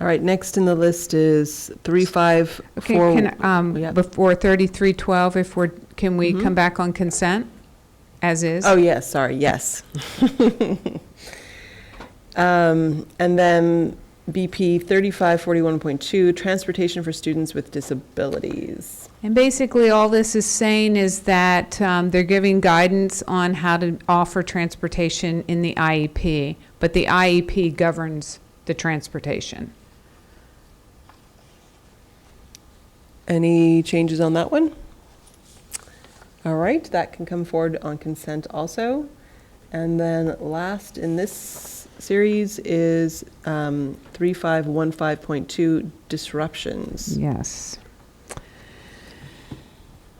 All right, next in the list is 354. Okay, before 3312, can we come back on consent as is? Oh, yes, sorry, yes. And then BP 3541.2, transportation for students with disabilities. And basically, all this is saying is that they're giving guidance on how to offer transportation in the IEP, but the IEP governs the transportation. Any changes on that one? All right, that can come forward on consent also. And then last in this series is 3515.2, disruptions. Yes.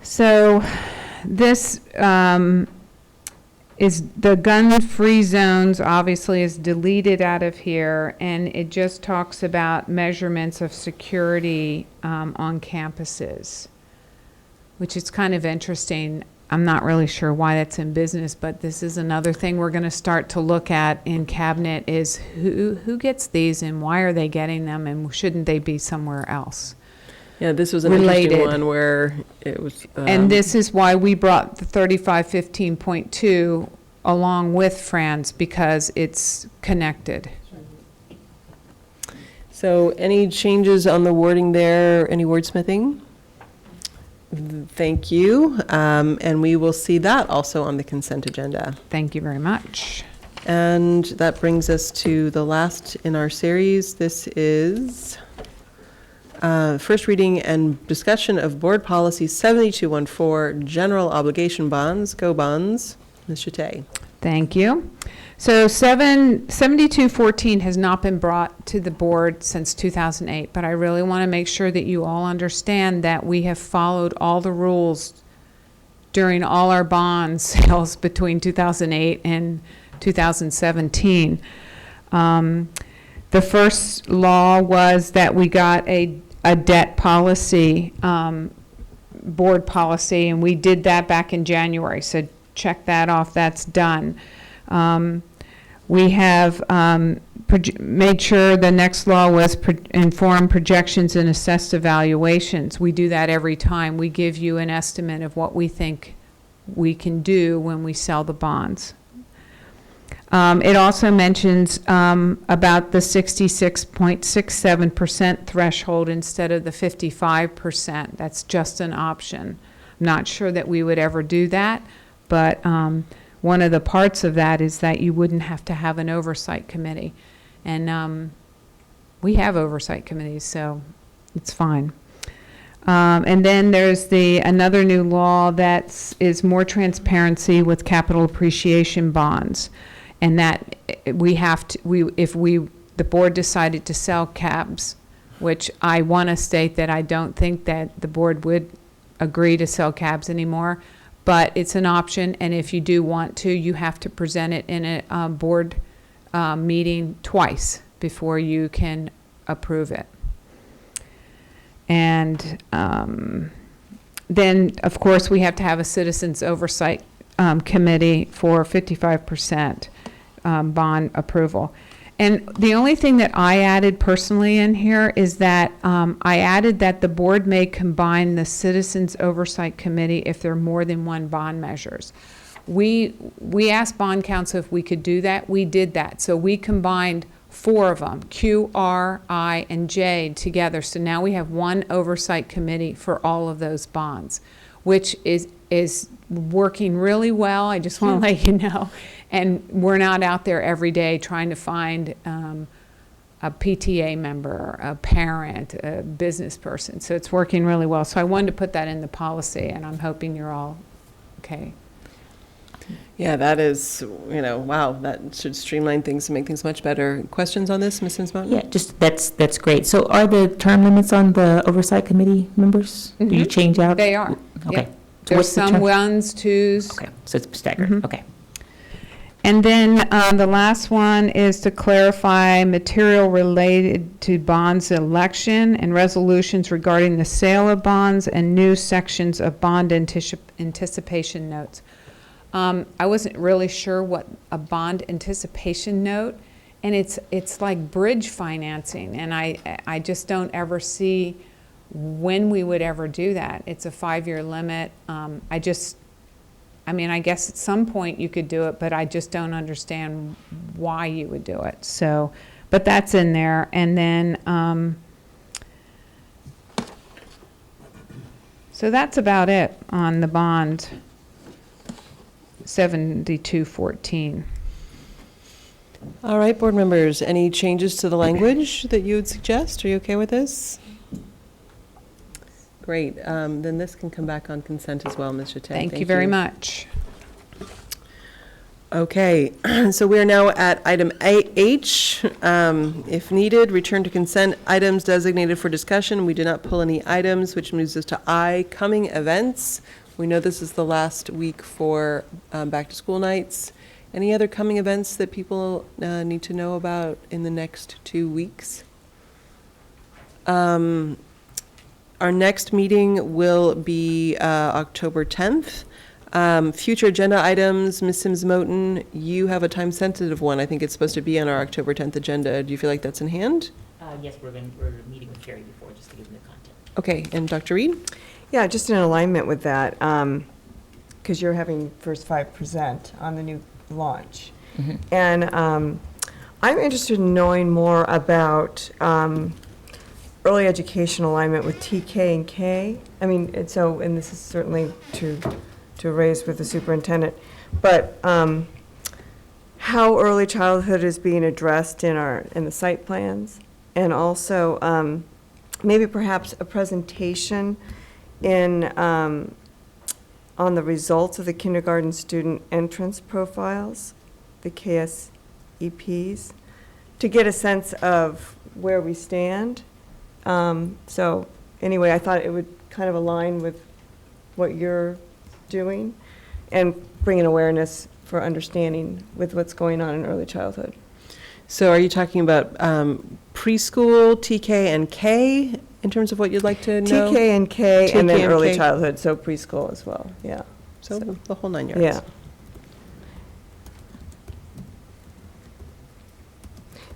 So this is the gun-free zones, obviously, is deleted out of here, and it just talks about measurements of security on campuses, which is kind of interesting. I'm not really sure why that's in business, but this is another thing we're going to start to look at in cabinet is who gets these and why are they getting them and shouldn't they be somewhere else? Yeah, this was an Related. interesting one where it was. And this is why we brought the 3515.2 along with Franz, because it's connected. So any changes on the wording there, any wordsmithing? Thank you. And we will see that also on the consent agenda. Thank you very much. And that brings us to the last in our series. This is first reading and discussion of Board Policy 7214, General Obligation Bonds, Go Bonds. Ms. Chate. Thank you. So 7214 has not been brought to the board since 2008, but I really want to make sure that you all understand that we have followed all the rules during all our bond sales between 2008 and 2017. The first law was that we got a debt policy, board policy, and we did that back in January, so check that off, that's done. We have made sure the next law was informed projections and assessed evaluations. We do that every time. We give you an estimate of what we think we can do when we sell the bonds. It also mentions about the 66.67% threshold instead of the 55%. That's just an option. I'm not sure that we would ever do that, but one of the parts of that is that you wouldn't have to have an oversight committee. And we have oversight committees, so it's fine. And then there's another new law that is more transparency with capital appreciation bonds. And that if the board decided to sell cabs, which I want to state that I don't think that the board would agree to sell cabs anymore, but it's an option, and if you do want to, you have to present it in a board meeting twice before you can approve it. And then, of course, we have to have a citizens oversight committee for 55% bond approval. And the only thing that I added personally in here is that I added that the board may combine the Citizens Oversight Committee if there are more than one bond measures. We asked bond counsel if we could do that. We did that. So we combined 4 of them, Q, R, I, and J together. So now we have one oversight committee for all of those bonds, which is working really well. I just want to let you know. And we're not out there every day trying to find a PTA member, a parent, a business person. So it's working really well. So I wanted to put that in the policy, and I'm hoping you're all okay. Yeah, that is, wow, that should streamline things and make things much better. Questions on this, Ms. Mountain? Yeah, just that's great. So are the term limits on the oversight committee members? Do you change out? They are. Okay. Yep. So There's what's the some term? 1s, 2s. Okay, so it's staggered. Okay. And then the last one is to clarify material related to bonds election and resolutions regarding the sale of bonds and new sections of bond anticipation notes. I wasn't really sure what a bond anticipation note, and it's like bridge financing, and I just don't ever see when we would ever do that. It's a 5-year limit. I guess at some point you could do it, but I just don't understand why you would do it. So, but that's in there. And then, so that's about it on the bond 7214. All right, board members, any changes to the language that you would suggest? Are you okay with this? Great. Then this can come back on consent as well, Ms. Chaté. Thank you very much. Okay, so we are now at item H. If needed, return to consent items designated for discussion. We did not pull any items, which moves us to I, coming events. We know this is the last week for back-to-school nights. Any other coming events that people need to know about in the next 2 weeks? Our next meeting will be October 10th. Future agenda items, Ms. Sims-Moten, you have a time-sensitive one. I think it's supposed to be on our October 10th agenda. Do you feel like that's in hand? Yes, we're meeting with Carrie before, just to give them the content. Okay, and Dr. Reed? Yeah, just in alignment with that, because you're having First 5 present on the new launch. Mm-hmm. And I'm interested in knowing more about early education alignment with TK and K. and this is certainly to raise with the superintendent, but how early childhood is being addressed in the site plans, and also maybe perhaps a presentation on the results of the kindergarten student entrance profiles, the KSEPs, to get a sense of where we stand. So anyway, I thought it would kind of align with what you're doing and bring an awareness for understanding with what's going on in early childhood. So are you talking about preschool, TK, and K in terms of what you'd like to know? TK and K, and then TK early K. childhood, so preschool as well, yeah. So the whole 9 yards. Yeah.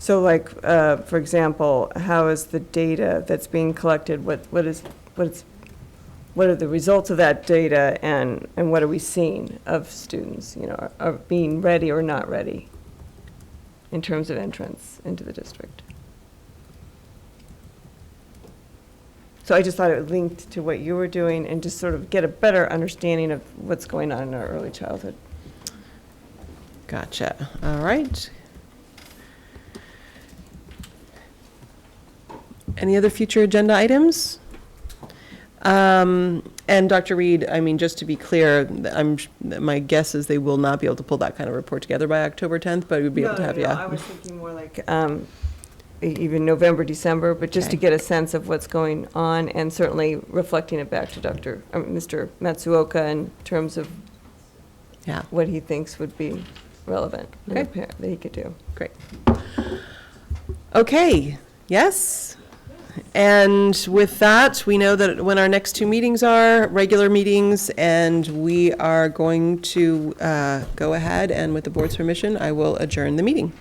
So like, for example, how is the data that's being collected, what are the results of that data, and what are we seeing of students, you know, of being ready or not ready in terms of entrance into the district? So I just thought it linked to what you were doing and just sort of get a better understanding of what's going on in our early childhood. Gotcha. All right. Any other future agenda items? And Dr. Reed, I mean, just to be clear, my guess is they will not be able to pull that kind of report together by October 10th, but we'd be able to have, I was thinking more like even November, December, but just to get a sense of what's going on, and certainly reflecting it back to Mr. Matsuoka in terms of what he thinks would be relevant that he could do. Great. Okay, yes. And with that, we know that when our next two meetings are regular meetings, and we are going to go ahead, and with the board's permission, I will adjourn the meeting.